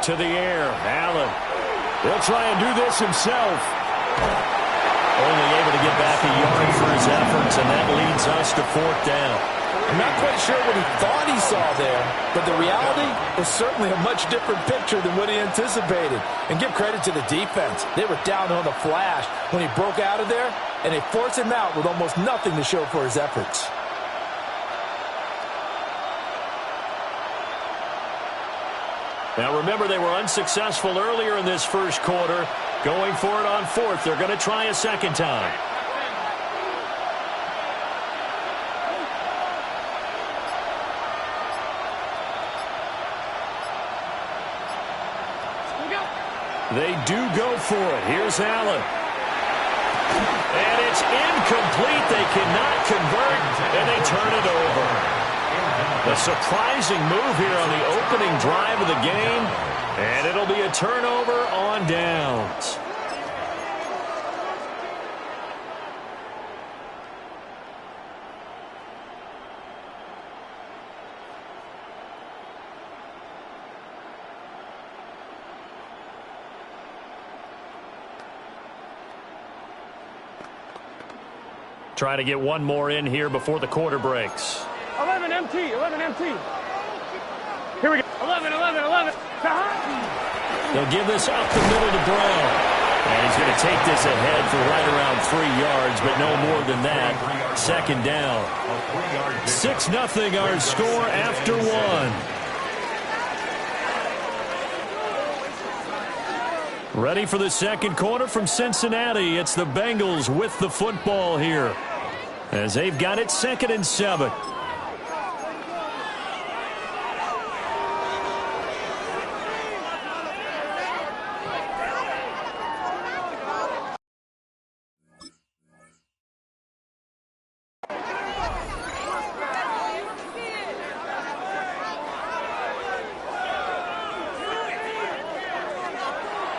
To the air, Allen. He'll try and do this himself. Only able to get back a yard for his efforts, and that leads us to 4th down. I'm not quite sure what he thought he saw there, but the reality was certainly a much different picture than what he anticipated. And give credit to the defense. They were down on the flash when he broke out of there, and they forced him out with almost nothing to show for his efforts. Now remember, they were unsuccessful earlier in this first quarter. Going for it on 4th. They're going to try a second time. They do go for it. Here's Allen. And it's incomplete. They cannot convert, and they turn it over. A surprising move here on the opening drive of the game, and it'll be a turnover on downs. Trying to get one more in here before the quarter breaks. 11 MT, 11 MT. Here we go. 11, 11, 11. They'll give this up the middle to Brown. And he's going to take this ahead for right around 3 yards, but no more than that. Second down. 6-0 our score after one. Ready for the second quarter from Cincinnati. It's the Bengals with the football here, as they've got it 2nd and 7.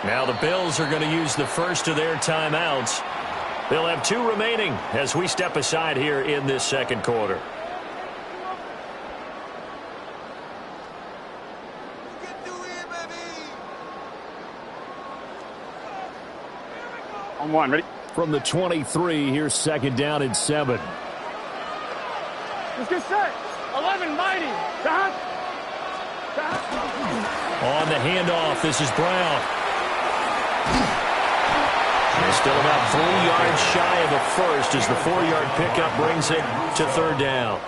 Now the Bills are going to use the first of their timeouts. They'll have 2 remaining as we step aside here in this second quarter. On one, ready? From the 23, here's 2nd down and 7. Let's get set. 11, mighty. On the handoff, this is Brown. They're still about 3 yards shy of a first as the 4-yard pickup brings it to 3rd down.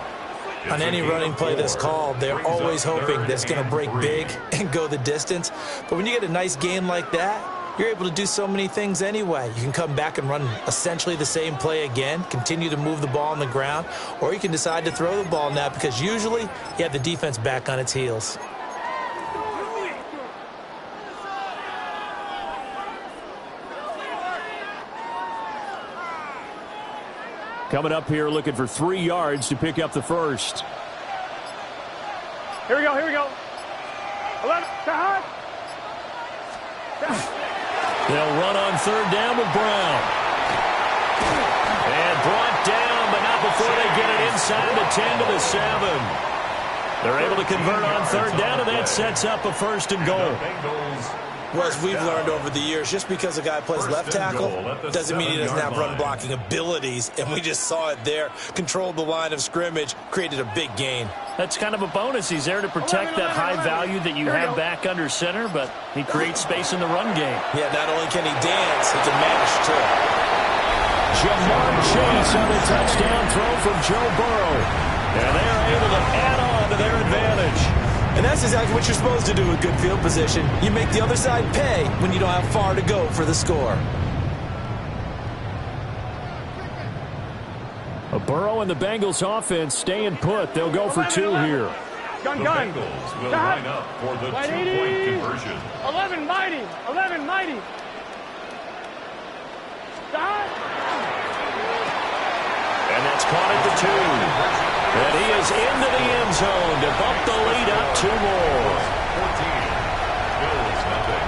On any running play that's called, they're always hoping that it's going to break big and go the distance. But when you get a nice game like that, you're able to do so many things anyway. You can come back and run essentially the same play again, continue to move the ball on the ground, or you can decide to throw the ball now because usually you have the defense back on its heels. Coming up here looking for 3 yards to pick up the first. Here we go, here we go. 11, They'll run on 3rd down with Brown. And brought down, but not before they get it inside the 10 to the 7. They're able to convert on 3rd down, and that sets up a 1st and goal. Well, as we've learned over the years, just because a guy plays left tackle doesn't mean he doesn't have run-blocking abilities, and we just saw it there. Controlled the line of scrimmage, created a big gain. That's kind of a bonus. He's there to protect that high value that you have back under center, but he creates space in the run game. Yeah, not only can he dance, he can mash, too. Jamar Chase on the touchdown throw from Joe Burrow. And they're able to add on to their advantage. And that's exactly what you're supposed to do with good field position. You make the other side pay when you don't have far to go for the score. A Burrow and the Bengals offense staying put. They'll go for 2 here. Gun. Bengals will line up for the 2-point conversion. 11, mighty. 11, mighty. And that's caught at the 2. And he is into the end zone to bump the lead up 2 more. 14. Bills nothing.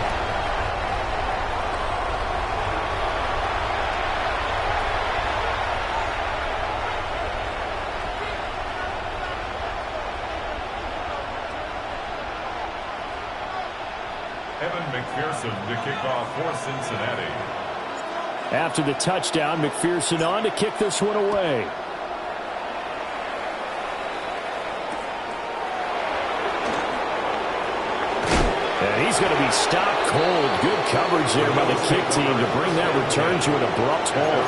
Evan McPherson to kick off for Cincinnati. After the touchdown, McPherson on to kick this one away. And he's going to be stopped cold. Good coverage there by the kick team to bring that return to an abrupt halt.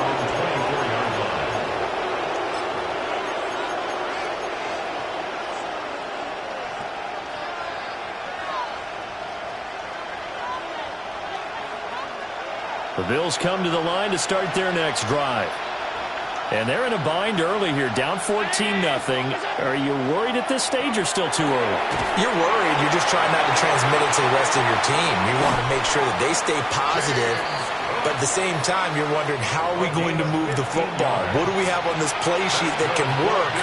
The Bills come to the line to start their next drive. And they're in a bind early here, down 14-0. Are you worried at this stage or still too early? You're worried. You're just trying not to transmit it to the rest of your team. You want to make sure that they stay positive. But at the same time, you're wondering, how are we going to move the football? What do we have on this play sheet that can work?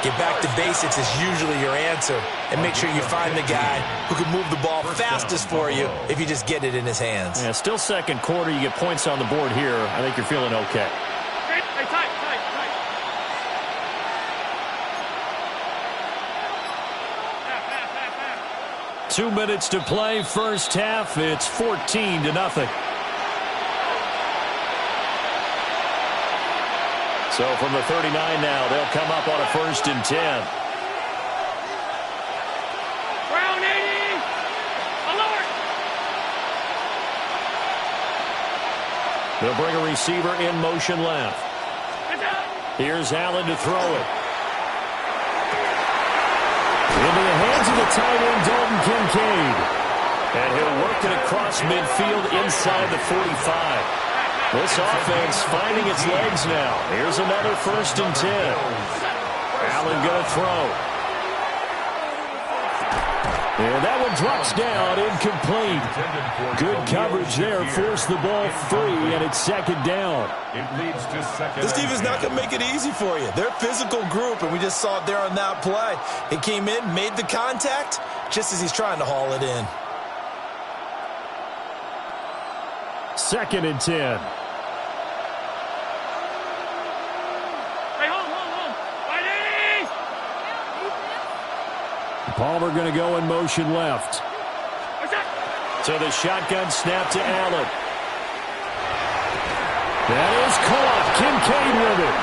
Get back to basics is usually your answer. And make sure you find the guy who can move the ball fastest for you if you just get it in his hands. Yeah, still second quarter. You get points on the board here. I think you're feeling okay. Hey, tight. 2 minutes to play, first half. It's 14-0. So from the 39 now, they'll come up on a 1st and 10. Brown 80. Alert. They'll bring a receiver in motion left. Here's Allen to throw it. Into the hands of the tight end, Dalton Kincaid. And he'll work it across midfield inside the 45. This offense finding its legs now. Here's another 1st and 10. Allen going to throw. And that one drops down, incomplete. Good coverage there, forced the ball free, and it's 2nd down. This team is not going to make it easy for you. They're a physical group, and we just saw it there on that play. He came in, made the contact, just as he's trying to haul it in. 2nd and 10. Palmer going to go in motion left. So the shotgun snap to Allen. That is caught. Kincaid with it.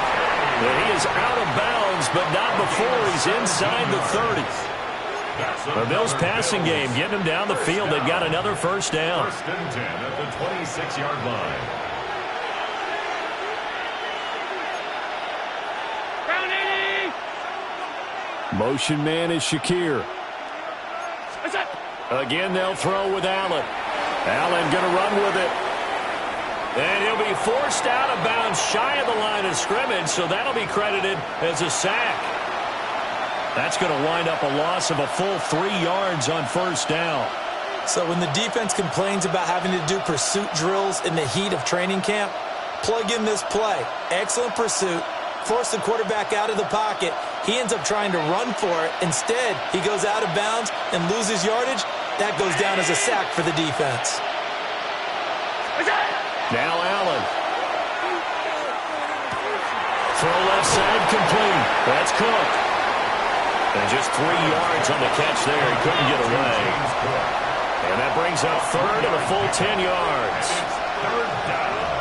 And he is out of bounds, but not before he's inside the 30. The Bills passing game getting him down the field. They've got another 1st down. 1st and 10 at the 26-yard line. Motion man is Shakir. Again, they'll throw with Allen. Allen going to run with it. And he'll be forced out of bounds shy of the line of scrimmage, so that'll be credited as a sack. That's going to wind up a loss of a full 3 yards on 1st down. So when the defense complains about having to do pursuit drills in the heat of training camp, plug in this play. Excellent pursuit. Force the quarterback out of the pocket. He ends up trying to run for it. Instead, he goes out of bounds and loses yardage. That goes down as a sack for the defense. Now Allen. Throw left side complete. That's Cook. And just 3 yards on the catch there. He couldn't get away. And that brings up 3rd and a full 10 yards. 3rd down.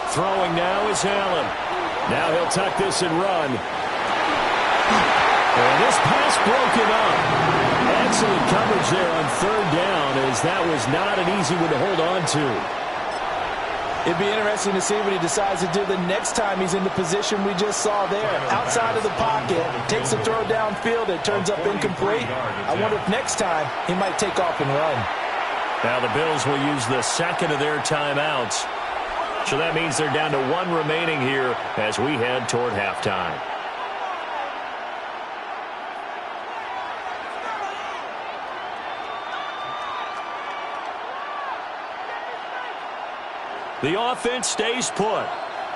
Throwing now is Allen. Now he'll tuck this and run. And this pass broken up. Excellent coverage there on 3rd down, as that was not an easy one to hold on to. It'd be interesting to see what he decides to do the next time he's in the position we just saw there. Outside of the pocket, takes the throw downfield, it turns up incomplete. I wonder if next time he might take off and run. Now the Bills will use the 2nd of their timeouts. So that means they're down to 1 remaining here as we head toward halftime. The offense stays put.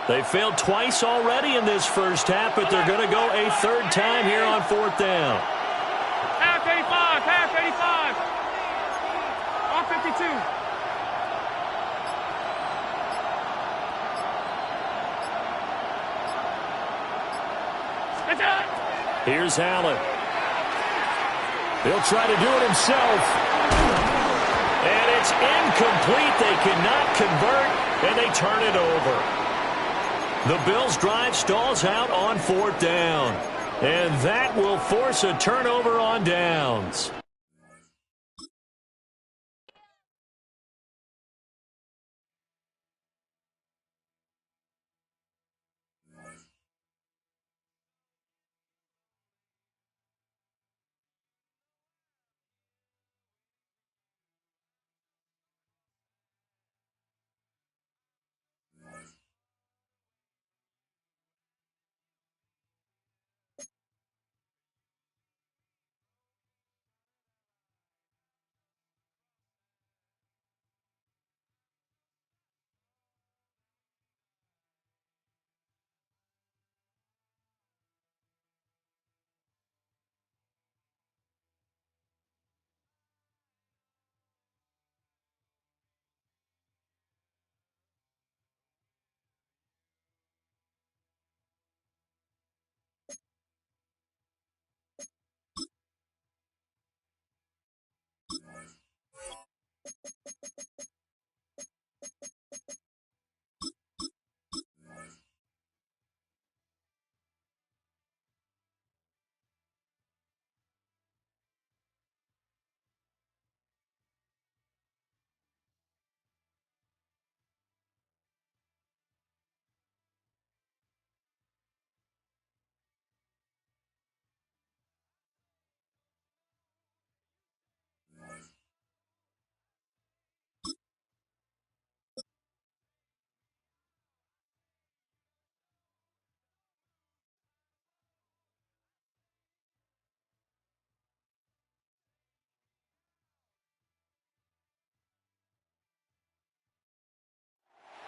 They failed twice already in this 1st half, but they're going to go a 3rd time here on 4th down. Half 85, half 85. All 52. Here's Allen. He'll try to do it himself. And it's incomplete. They cannot convert, and they turn it over. The Bills' drive stalls out on 4th down. And that will force a turnover on downs.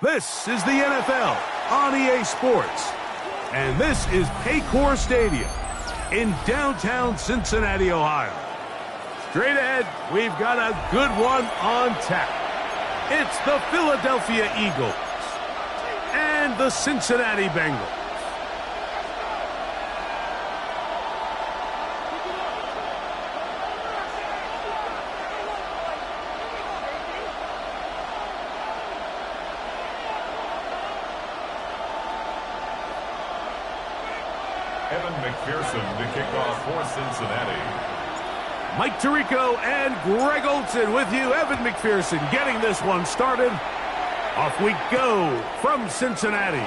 This is the NFL on EA Sports. And this is Paycor Stadium in downtown Cincinnati, Ohio. Straight ahead, we've got a good one on tap. It's the Philadelphia Eagles and the Cincinnati Bengals. McPherson to kick off for Cincinnati. Mike Tirico and Greg Olson with you. Evan McPherson getting this one started. Off we go from Cincinnati.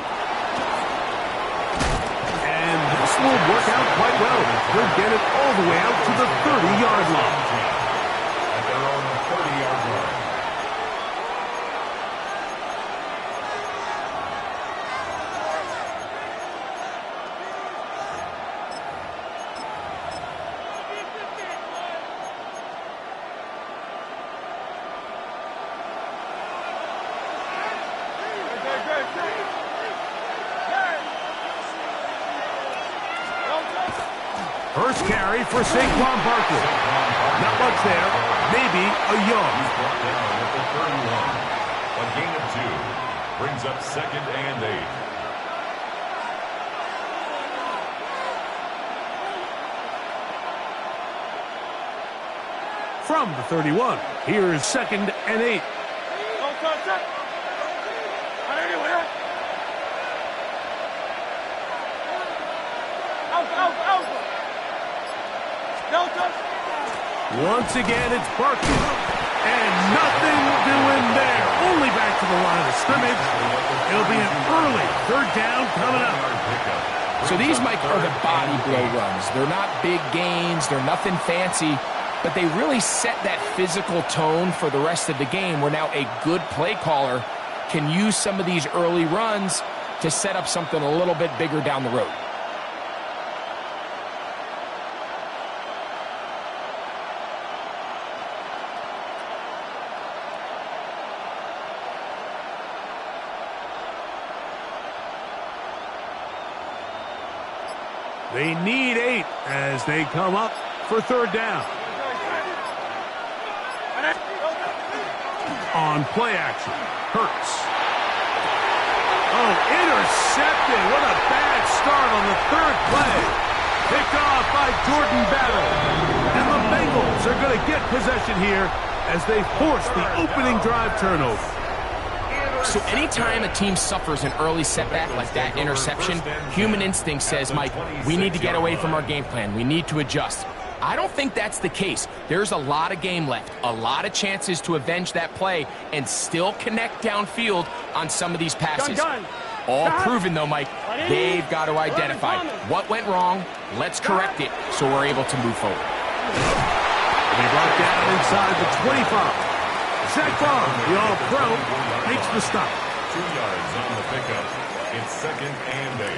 And this will work out quite well. He'll get it all the way out to the 30-yard line. At their own 30-yard line. First carry for Saquon Barkley. Not much there. Maybe a yard. He's brought down at the 31. A gain of 2. Brings up 2nd and 8. From the 31, here's 2nd and 8. Once again, it's Barkley. And nothing doing there. Only back to the line of scrimmage. It'll be an early 3rd down coming up. So these, Mike, are the body blow runs. They're not big gains. They're nothing fancy. But they really set that physical tone for the rest of the game, where now a good play caller can use some of these early runs to set up something a little bit bigger down the road. They need 8 as they come up for 3rd down. On play action, Hurts. Oh, intercepted. What a bad start on the 3rd play. Picked off by Jordan Battle. And the Bengals are going to get possession here as they force the opening drive turnover. So anytime a team suffers an early setback like that interception, human instinct says, Mike, we need to get away from our game plan. We need to adjust. I don't think that's the case. There's a lot of game left, a lot of chances to avenge that play and still connect downfield on some of these passes. All proven, though, Mike, they've got to identify what went wrong. Let's correct it so we're able to move forward. They brought down inside the 25. Zach Barr, the All-Pro, makes the stop. 2 yards on the pickup. It's 2nd and 8.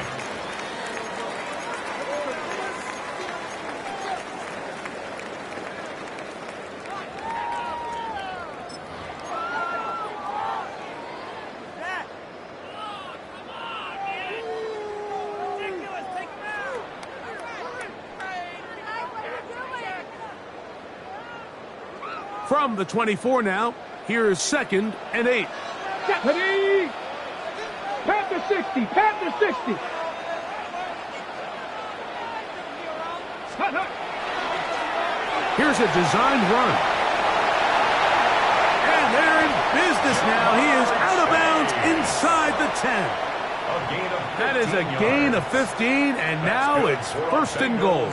From the 24 now, here's 2nd and 8. Panther 60, Panther 60. Here's a designed run. And they're in business now. He is out of bounds inside the 10. That is a gain of 15, and now it's 1st and goal.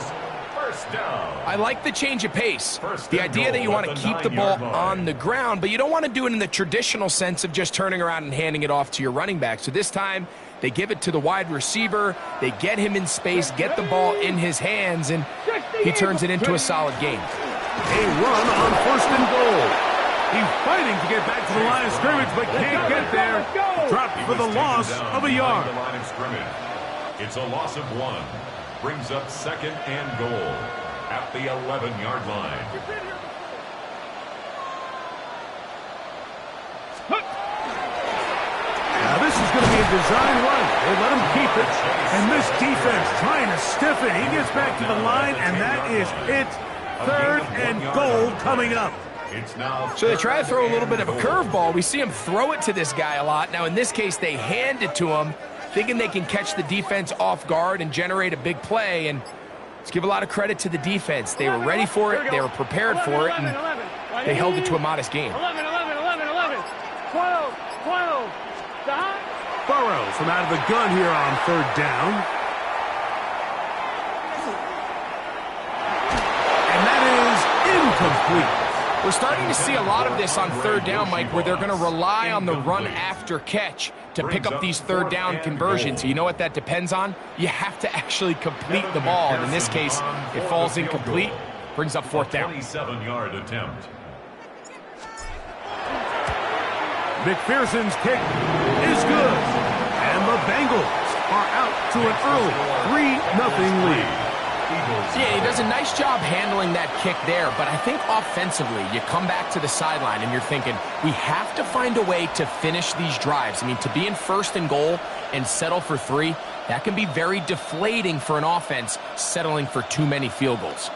I like the change of pace. The idea that you want to keep the ball on the ground, but you don't want to do it in the traditional sense of just turning around and handing it off to your running back. So this time, they give it to the wide receiver. They get him in space, get the ball in his hands, and he turns it into a solid gain. A run on 1st and goal. He's fighting to get back to the line of scrimmage, but can't get there. Dropped for the loss of a yard. It's a loss of 1. Brings up 2nd and goal at the 11-yard line. design run. They let him keep it. And this defense trying to stiff it. He gets back to the line, and that is it. 3rd and goal coming up. So they try to throw a little bit of a curveball. We see him throw it to this guy a lot. Now, in this case, they hand it to him, thinking they can catch the defense off guard and generate a big play. And let's give a lot of credit to the defense. They were ready for it. They were prepared for it, and they held it to a modest game. 11, 12, 12. Stop. Burrows from out of the gun here on 3rd down. And that is incomplete. We're starting to see a lot of this on 3rd down, Mike, where they're going to rely on the run after catch to pick up these 3rd down conversions. You know what that depends on? You have to actually complete the ball. And in this case, it falls incomplete, brings up 4th down. 27-yard attempt. McPherson's kick is good. And the Bengals are out to an early 3-0 lead. Yeah, he does a nice job handling that kick there, but I think offensively, you come back to the sideline and you're thinking, we have to find a way to finish these drives. I mean, to be in 1st and goal and settle for 3, that can be very deflating for an offense settling for too many field goals.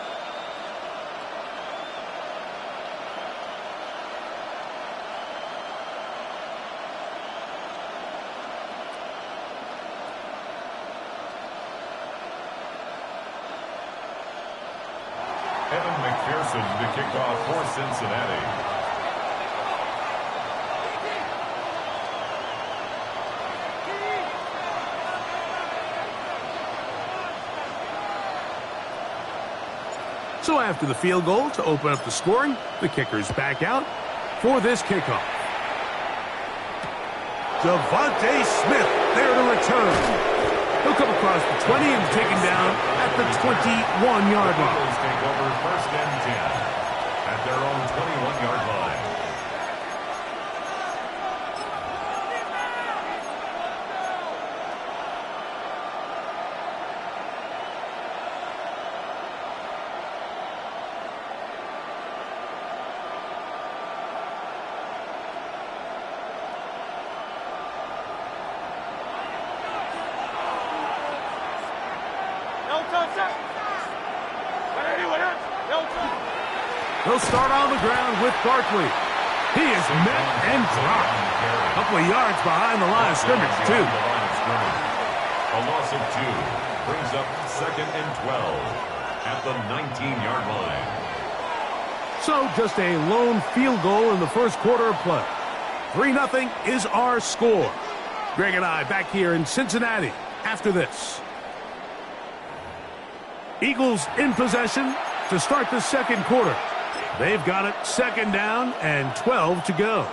The kickoff for Cincinnati. So after the field goal to open up the scoring, the kicker's back out for this kickoff. Devontae Smith there to return. He'll come across the 20 and taken down at the 21-yard line. Take over 1st and 10 at their own 21-yard line. They'll start on the ground with Barkley. He is met and dropped. A couple of yards behind the line of scrimmage, too. A loss of 2 brings up 2nd and 12 at the 19-yard line. So just a lone field goal in the 1st quarter of play. 3-0 is our score. Greg and I back here in Cincinnati after this. Eagles in possession to start the 2nd quarter. They've got it 2nd down and 12 to go.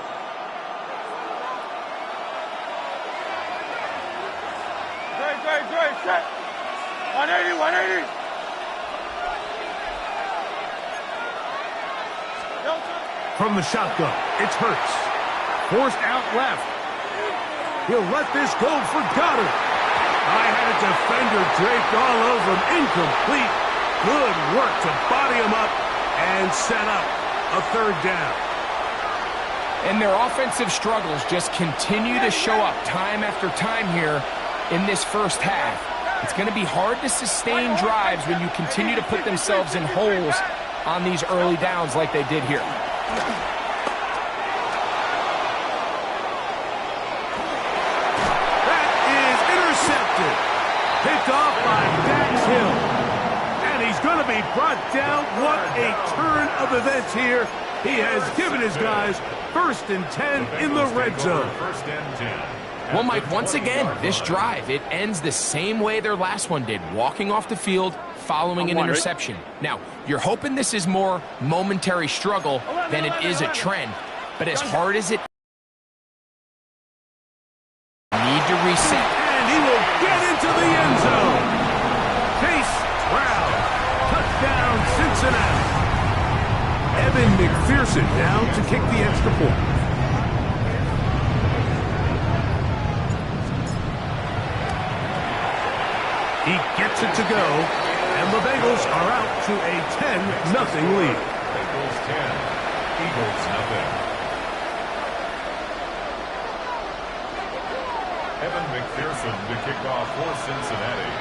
Great, set. 180. From the shotgun, it's Hurts. Forced out left. He'll let this go for Goddard. I had a defender draped all over him. Incomplete. Good work to body him up and set up a 3rd down. And their offensive struggles just continue to show up time after time here in this 1st half. It's going to be hard to sustain drives when you continue to put themselves in holes on these early downs like they did here. That is intercepted. Picked off by Dax Hill. And he's going to be brought down. What a turn of events here. He has given his guys 1st and 10 in the red zone. 1st and 10. Well, Mike, once again, this drive, it ends the same way their last one did, walking off the field, following an interception. Now, you're hoping this is more momentary struggle than it is a trend, but as hard as it need to reset. And he will get into the end zone. Chase Brown, touchdown Cincinnati. Evan McPherson now to kick the extra point. He gets it to go, and the Bengals are out to a 10-0 lead. Bengals 10, Eagles 0. Evan McPherson to kick off for Cincinnati.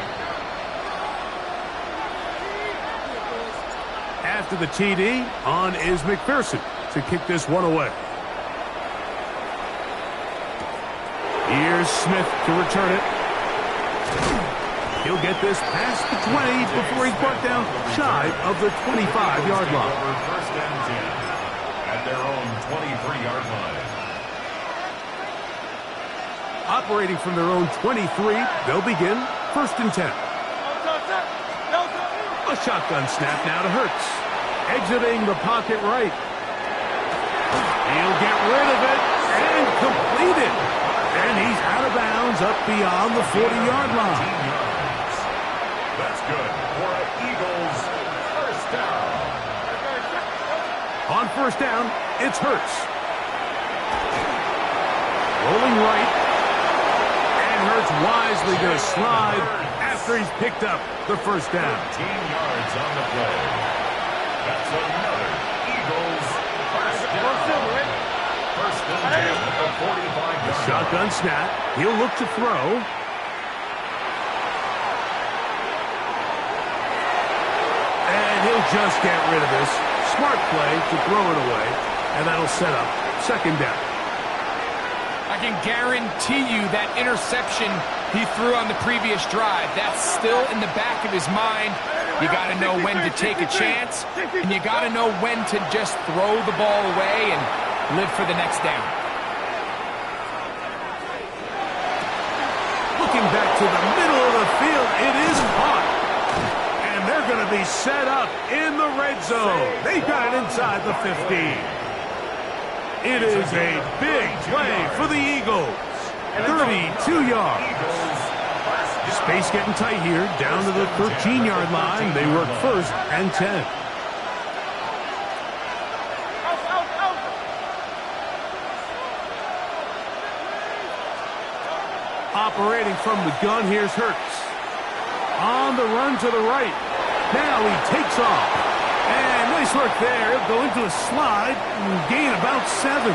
After the TD, on is McPherson to kick this one away. Here's Smith to return it. He'll get this past the 20 before he's brought down shy of the 25-yard line. First and 10 at their own 23-yard line. Operating from their own 23, they'll begin first and 10. A shotgun snap now to Hurts. Exiting the pocket right. He'll get rid of it and complete it. And he's out of bounds up beyond the 40-yard line. That's good for an Eagles first down. On first down, it's Hurts. Rolling right. And Hurts wisely going to slide after he's picked up the first down. 13 yards on the play. That's another Eagles first down. First and 10 at the 45-yard. Shotgun snap. He'll look to throw. And he'll just get rid of this. Smart play to throw it away. And that'll set up second down. I can guarantee you that interception he threw on the previous drive, that's still in the back of his mind. You got to know when to take a chance, and you got to know when to just throw the ball away and live for the next down. Looking back to the middle of the field, it is hot. And they're going to be set up in the red zone. They got it inside the 15. It is a big play for the Eagles. 32 yards. Space getting tight here, down to the 13-yard line. They work first and 10. Operating from the gun, here's Hurts. On the run to the right. Now he takes off. And nice work there. He'll go into a slide and gain about 7.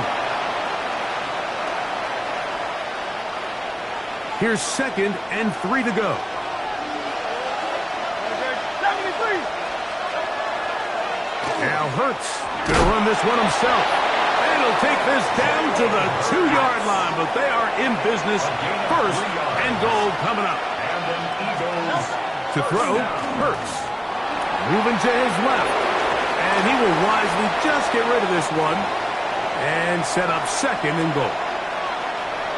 Here's second and 3 to go. Now Hurts going to run this one himself. And he'll take this down to the 2-yard line, but they are in business. First and goal coming up. To throw, Hurts. Moving to his left. And he will wisely just get rid of this one and set up second and goal.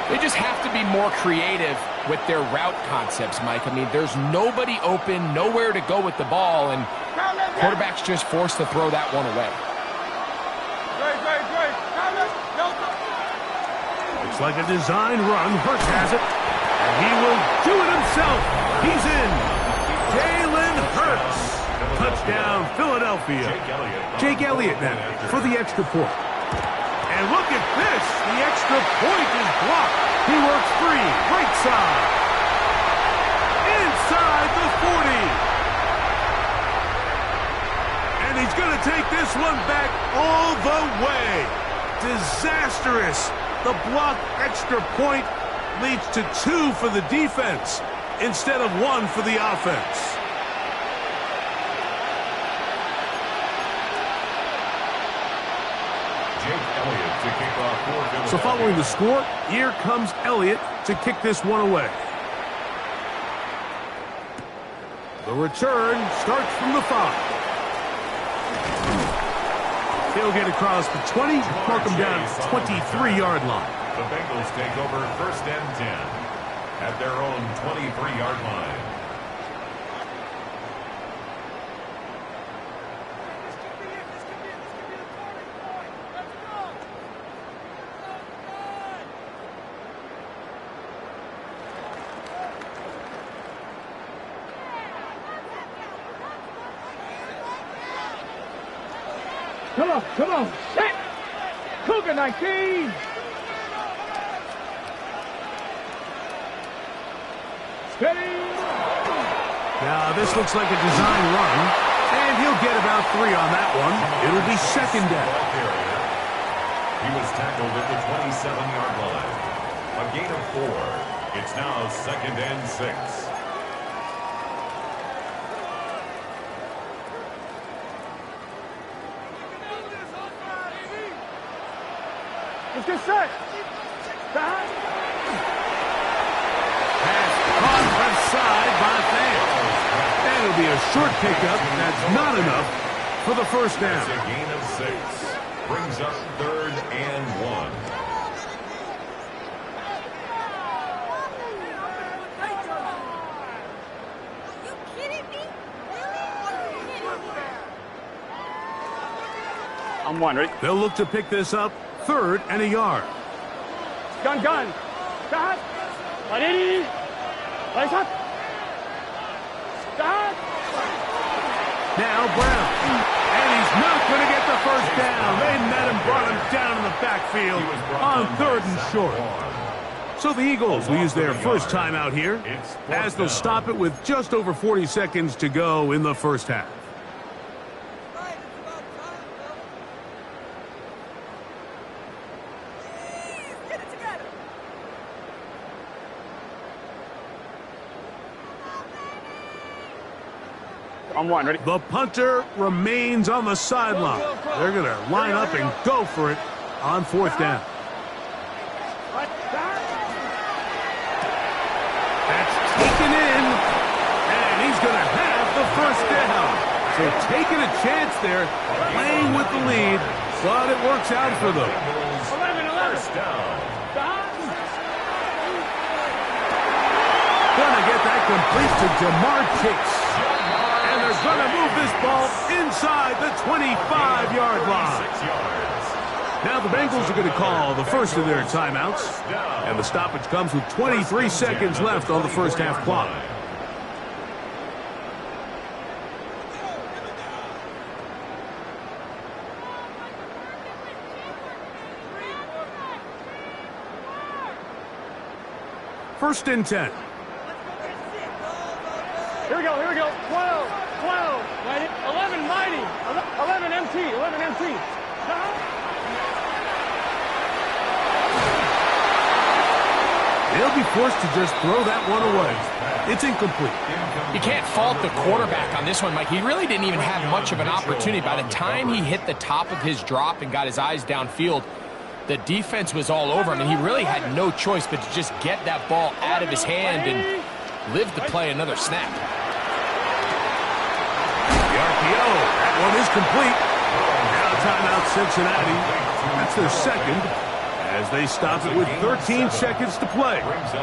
They just have to be more creative with their route concepts, Mike. I mean, there's nobody open, nowhere to go with the ball, and quarterback's just forced to throw that one away. Looks like a design run. Hurts has it. And he will do it himself. He's in. Jalen Hurts. Touchdown, Philadelphia. Jake Elliott now for the extra point. And look at this. The extra point is blocked. He works free. Right side. Inside the 40. And he's going to take this one back all the way. Disastrous. The blocked extra point leads to 2 for the defense instead of 1 for the offense. So following the score, here comes Elliott to kick this one away. The return starts from the 5. He'll get across the 20, mark him down at the 23-yard line. The Bengals take over first and 10 at their own 23-yard line. Come on. Set. Cougar 19. Steady. Now, this looks like a design run, and he'll get about 3 on that one. It'll be second down. He was tackled at the 27-yard line. A gain of 4. It's now 2nd and 6. Let's get set. Pass caught left side by Fan. And it'll be a short pickup. That's not enough for the first down. That's a gain of 6. Brings up 3rd and 1. I'm one, ready? They'll look to pick this up 3rd and a yard. Gun. Start. Ready. Lights up. Start. Now Brown. And he's not going to get the first down. They met him, brought him down in the backfield on 3rd and short. So the Eagles will use their first timeout here as they'll stop it with just over 40 seconds to go in the first half. I'm one, ready? The punter remains on the sideline. They're going to line up and go for it on 4th down. That's taken in, and he's going to have the first down. So taking a chance there, playing with the lead, but it works out for them. 11. First down. Going to get that complete to Jamar Chase. And they're going to move this ball inside the 25-yard line. 6 yards. Now the Bengals are going to call the first of their timeouts. And the stoppage comes with 23 seconds left on the first half clock. First and 10. Here we go. 12. Mighty. 11 mighty. 11 MT. 11 MT. They'll be forced to just throw that one away. It's incomplete. You can't fault the quarterback on this one, Mike. He really didn't even have much of an opportunity. By the time he hit the top of his drop and got his eyes downfield, the defense was all over him, and he really had no choice but to just get that ball out of his hand and live to play another snap. The RPO, that one is complete. Now timeout Cincinnati. That's their second as they stop it with 13 seconds to play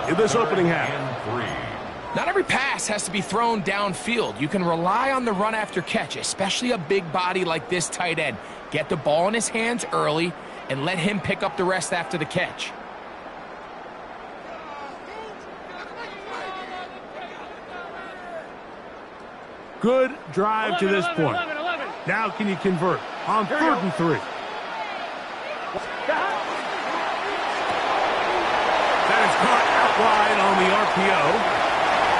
in this opening half. Not every pass has to be thrown downfield. You can rely on the run after catch, especially a big body like this tight end. Get the ball in his hands early and let him pick up the rest after the catch. Good drive to this point. Now can you convert on 3rd and 3? That is caught out wide on the RPO.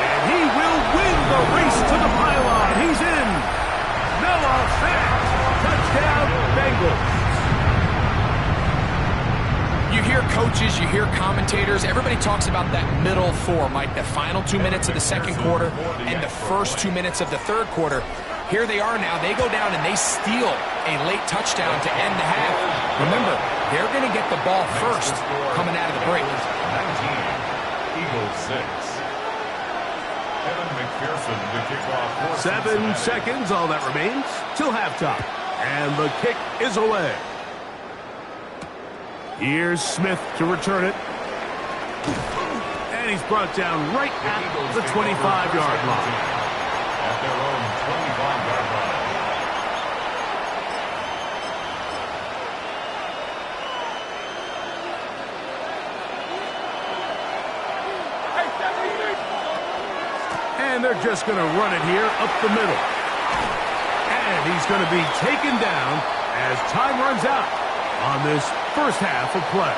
And he will win the race to the pylon. He's in. Noah Fant. Touchdown, Bengals. You hear coaches, you hear commentators, everybody talks about that middle four, Mike, the final 2 minutes of the second quarter and the first 2 minutes of the third quarter. Here they are now. They go down and they steal a late touchdown to end the half. Remember, they're going to get the ball first coming out of the break. 19, Eagles 6. Kevin McPherson to kick off. 7 seconds, all that remains, till halftime. And the kick is away. Here's Smith to return it. And he's brought down right at the 25-yard line. At their own 25-yard line. And they're just going to run it here up the middle. And he's going to be taken down as time runs out on this first half of play.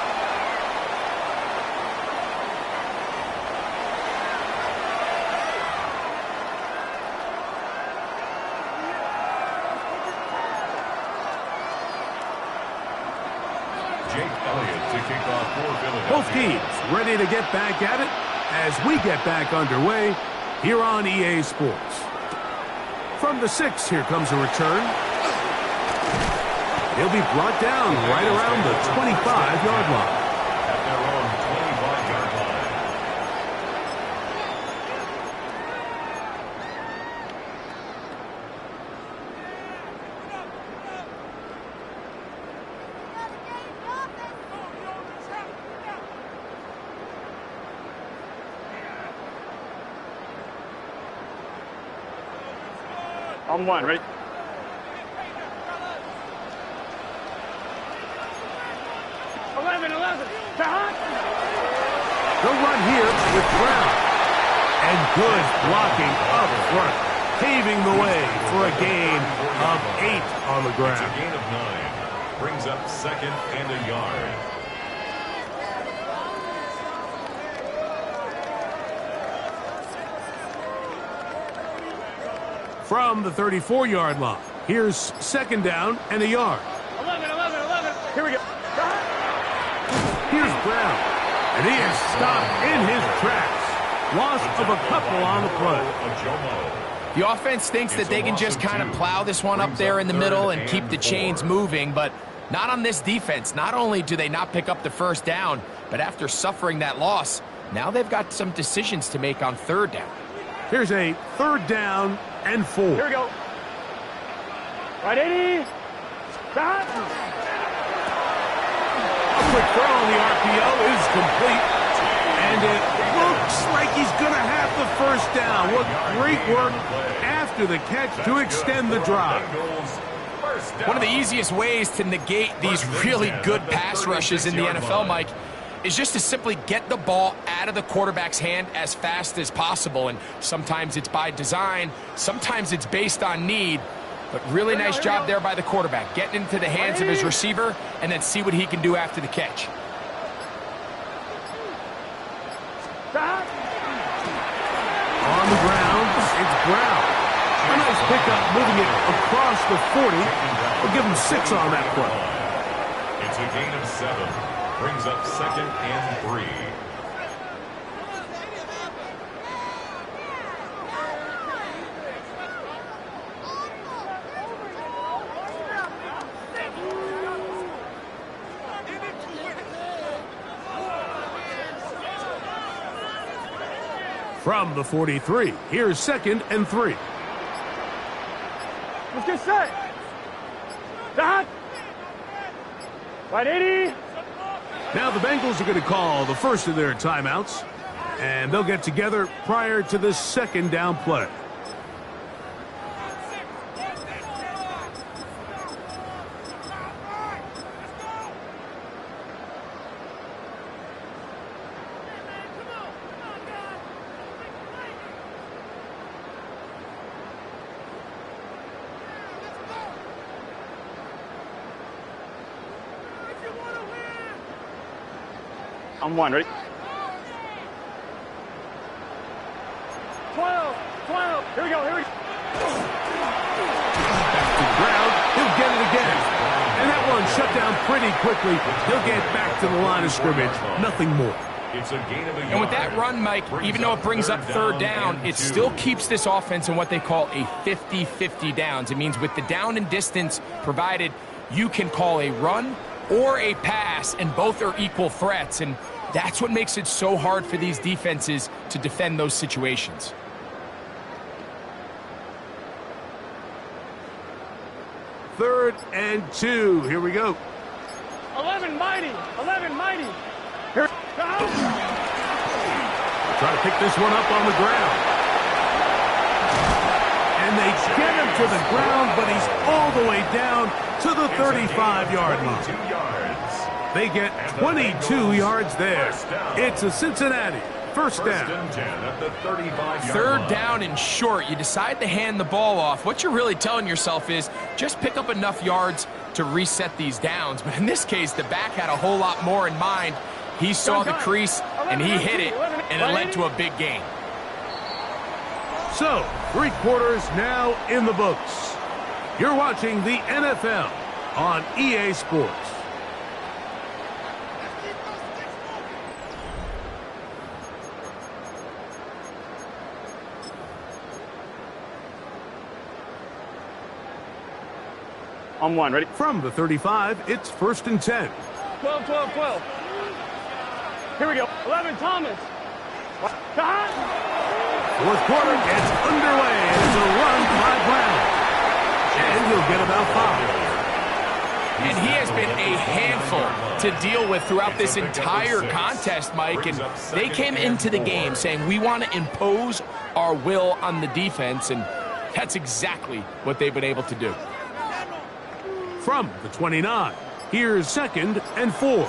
Jake Elliott to kick off for Philadelphia. Both teams ready to get back at it as we get back underway here on EA Sports. From the 6, here comes a return. He'll be brought down right around the 25-yard line. At their own 25-yard line. On one, ready? The run here with Brown. And good blocking up front, paving the way for a gain of 8 on the It's ground. a gain of 9. Brings up 2nd and a yard. From the 34-yard line, here's 2nd down and a yard. 11. Here we go. Here's Brown, and he is stopped in his tracks. Loss of a couple on the play. The offense thinks that they can just kind of plow this one up there in the middle and keep the chains moving, but not on this defense. Not only do they not pick up the 1st down, but after suffering that loss, now they've got some decisions to make on 3rd down. Here's a 3rd down and 4. Here we go. Right, 80. Stop. A quick throw on the RPO is complete. And it looks like he's going to have the 1st down. What great work after the catch to extend the drive. One of the easiest ways to negate these really good pass rushes in the NFL, Mike, is just to simply get the ball out of the quarterback's hand as fast as possible. And sometimes it's by design, sometimes it's based on need. But really nice job there by the quarterback, getting into the hands of his receiver and then see what he can do after the catch. On the ground, it's Brown. A nice pickup, moving it across the 40. We'll give him 6 on that play. It's a gain of 7. Brings up 2nd and 3. From the 43, here's 2nd and 3. Let's get set. Dot. Right, 80. Now the Bengals are going to call the first of their timeouts, and they'll get together prior to this 2nd down play. On one, ready? 12. Here we go. Back to the ground. He'll get it again. And that one shut down pretty quickly. He'll get back to the line of scrimmage. Nothing more. It's a gain of a yard. And with that run, Mike, even though it brings up 3rd down, it still keeps this offense in what they call a 50-50 downs. It means with the down and distance provided, you can call a run or a pass, and both are equal threats. And that's what makes it so hard for these defenses to defend those situations. Third and 2. Here we go. 11 mighty. Here. Try to pick this one up on the ground. And they get him to the ground, but he's all the way down to the 35-yard line. They get 22 yards there. It's a Cincinnati 1st down. 3rd down and short. You decide to hand the ball off. What you're really telling yourself is just pick up enough yards to reset these downs. But in this case, the back had a whole lot more in mind. He saw the crease, and he hit it, and it led to a big gain. So, 3 quarters now in the books. You're watching the NFL on EA Sports. On one, ready? From the 35, it's 1st and 10. 12, 12, 12. Here we go. 11, Thomas. Fourth quarter gets underway. It's a run by Brown. And he'll get about 5. And he has been a handful to deal with throughout this entire contest, Mike. And they came into the game saying, we want to impose our will on the defense. And that's exactly what they've been able to do. From the 29, here's 2nd and 4. 11,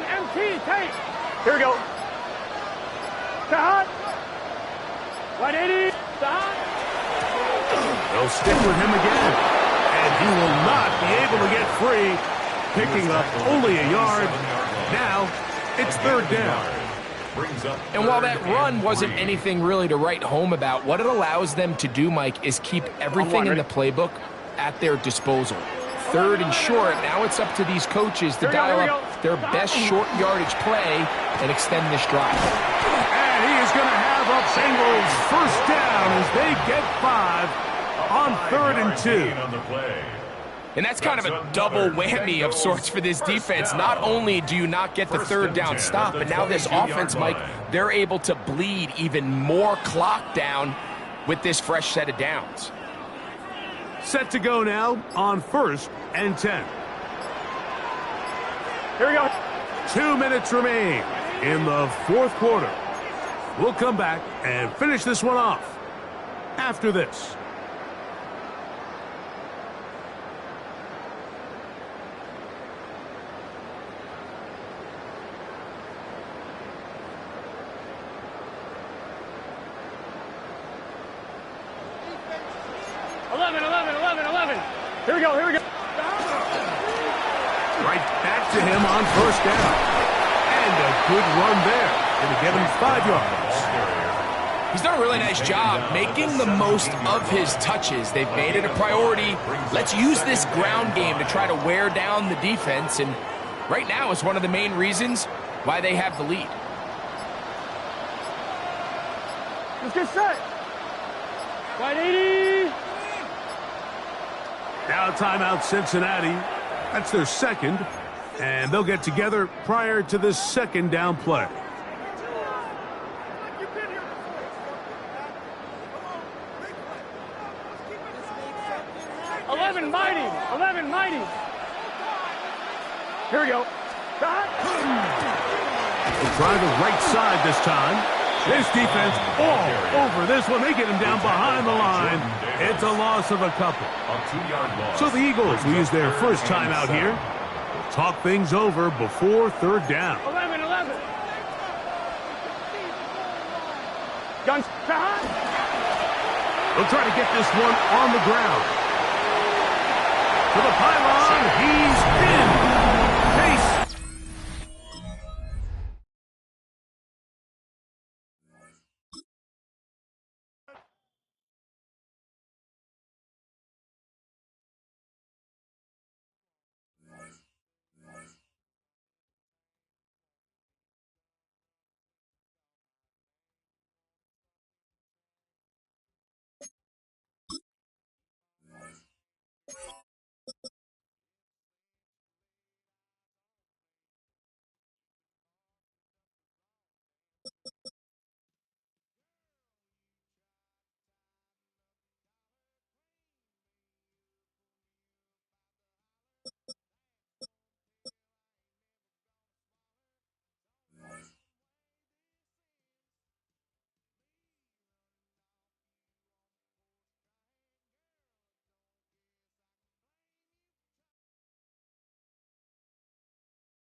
MT, take. Here we go. Hot. 180. Hot. They'll stick with him again. And he will not be able to get free. Picking up only a yard. Now, it's 3rd down. And while that run wasn't anything really to write home about, what it allows them to do, Mike, is keep everything in the playbook at their disposal. 3rd and short, now it's up to these coaches to dial up their best short yardage play and extend this drive. And he is going to have a Bengals 1st down as they get 5 on 3rd and 2. And that's kind of a double whammy of sorts for this defense. Not only do you not get the 3rd down stop, but now this offense, Mike, they're able to bleed even more clock down with this fresh set of downs. Set to go now on 1st and 10. Here we go. 2 minutes remain in the 4th quarter. We'll come back and finish this one off after this. Here we go, here we go. Right back to him on 1st down. And a good run there. It'll give him 5 yards. He's done a really nice job making the most of his touches. They've made it a priority. Let's use this ground game to try to wear down the defense. And right now is one of the main reasons why they have the lead. Let's get set. 180. Now timeout Cincinnati. That's their 2nd. And they'll get together prior to this 2nd down play. Mighty. Here we go. They'll try the right side this time. This defense all over this one. They get him down behind the line. It's a loss of a couple. So the Eagles will use their first time out here. Talk things over before 3rd down. 11. Guns. They'll try to get this one on the ground. To the pylon.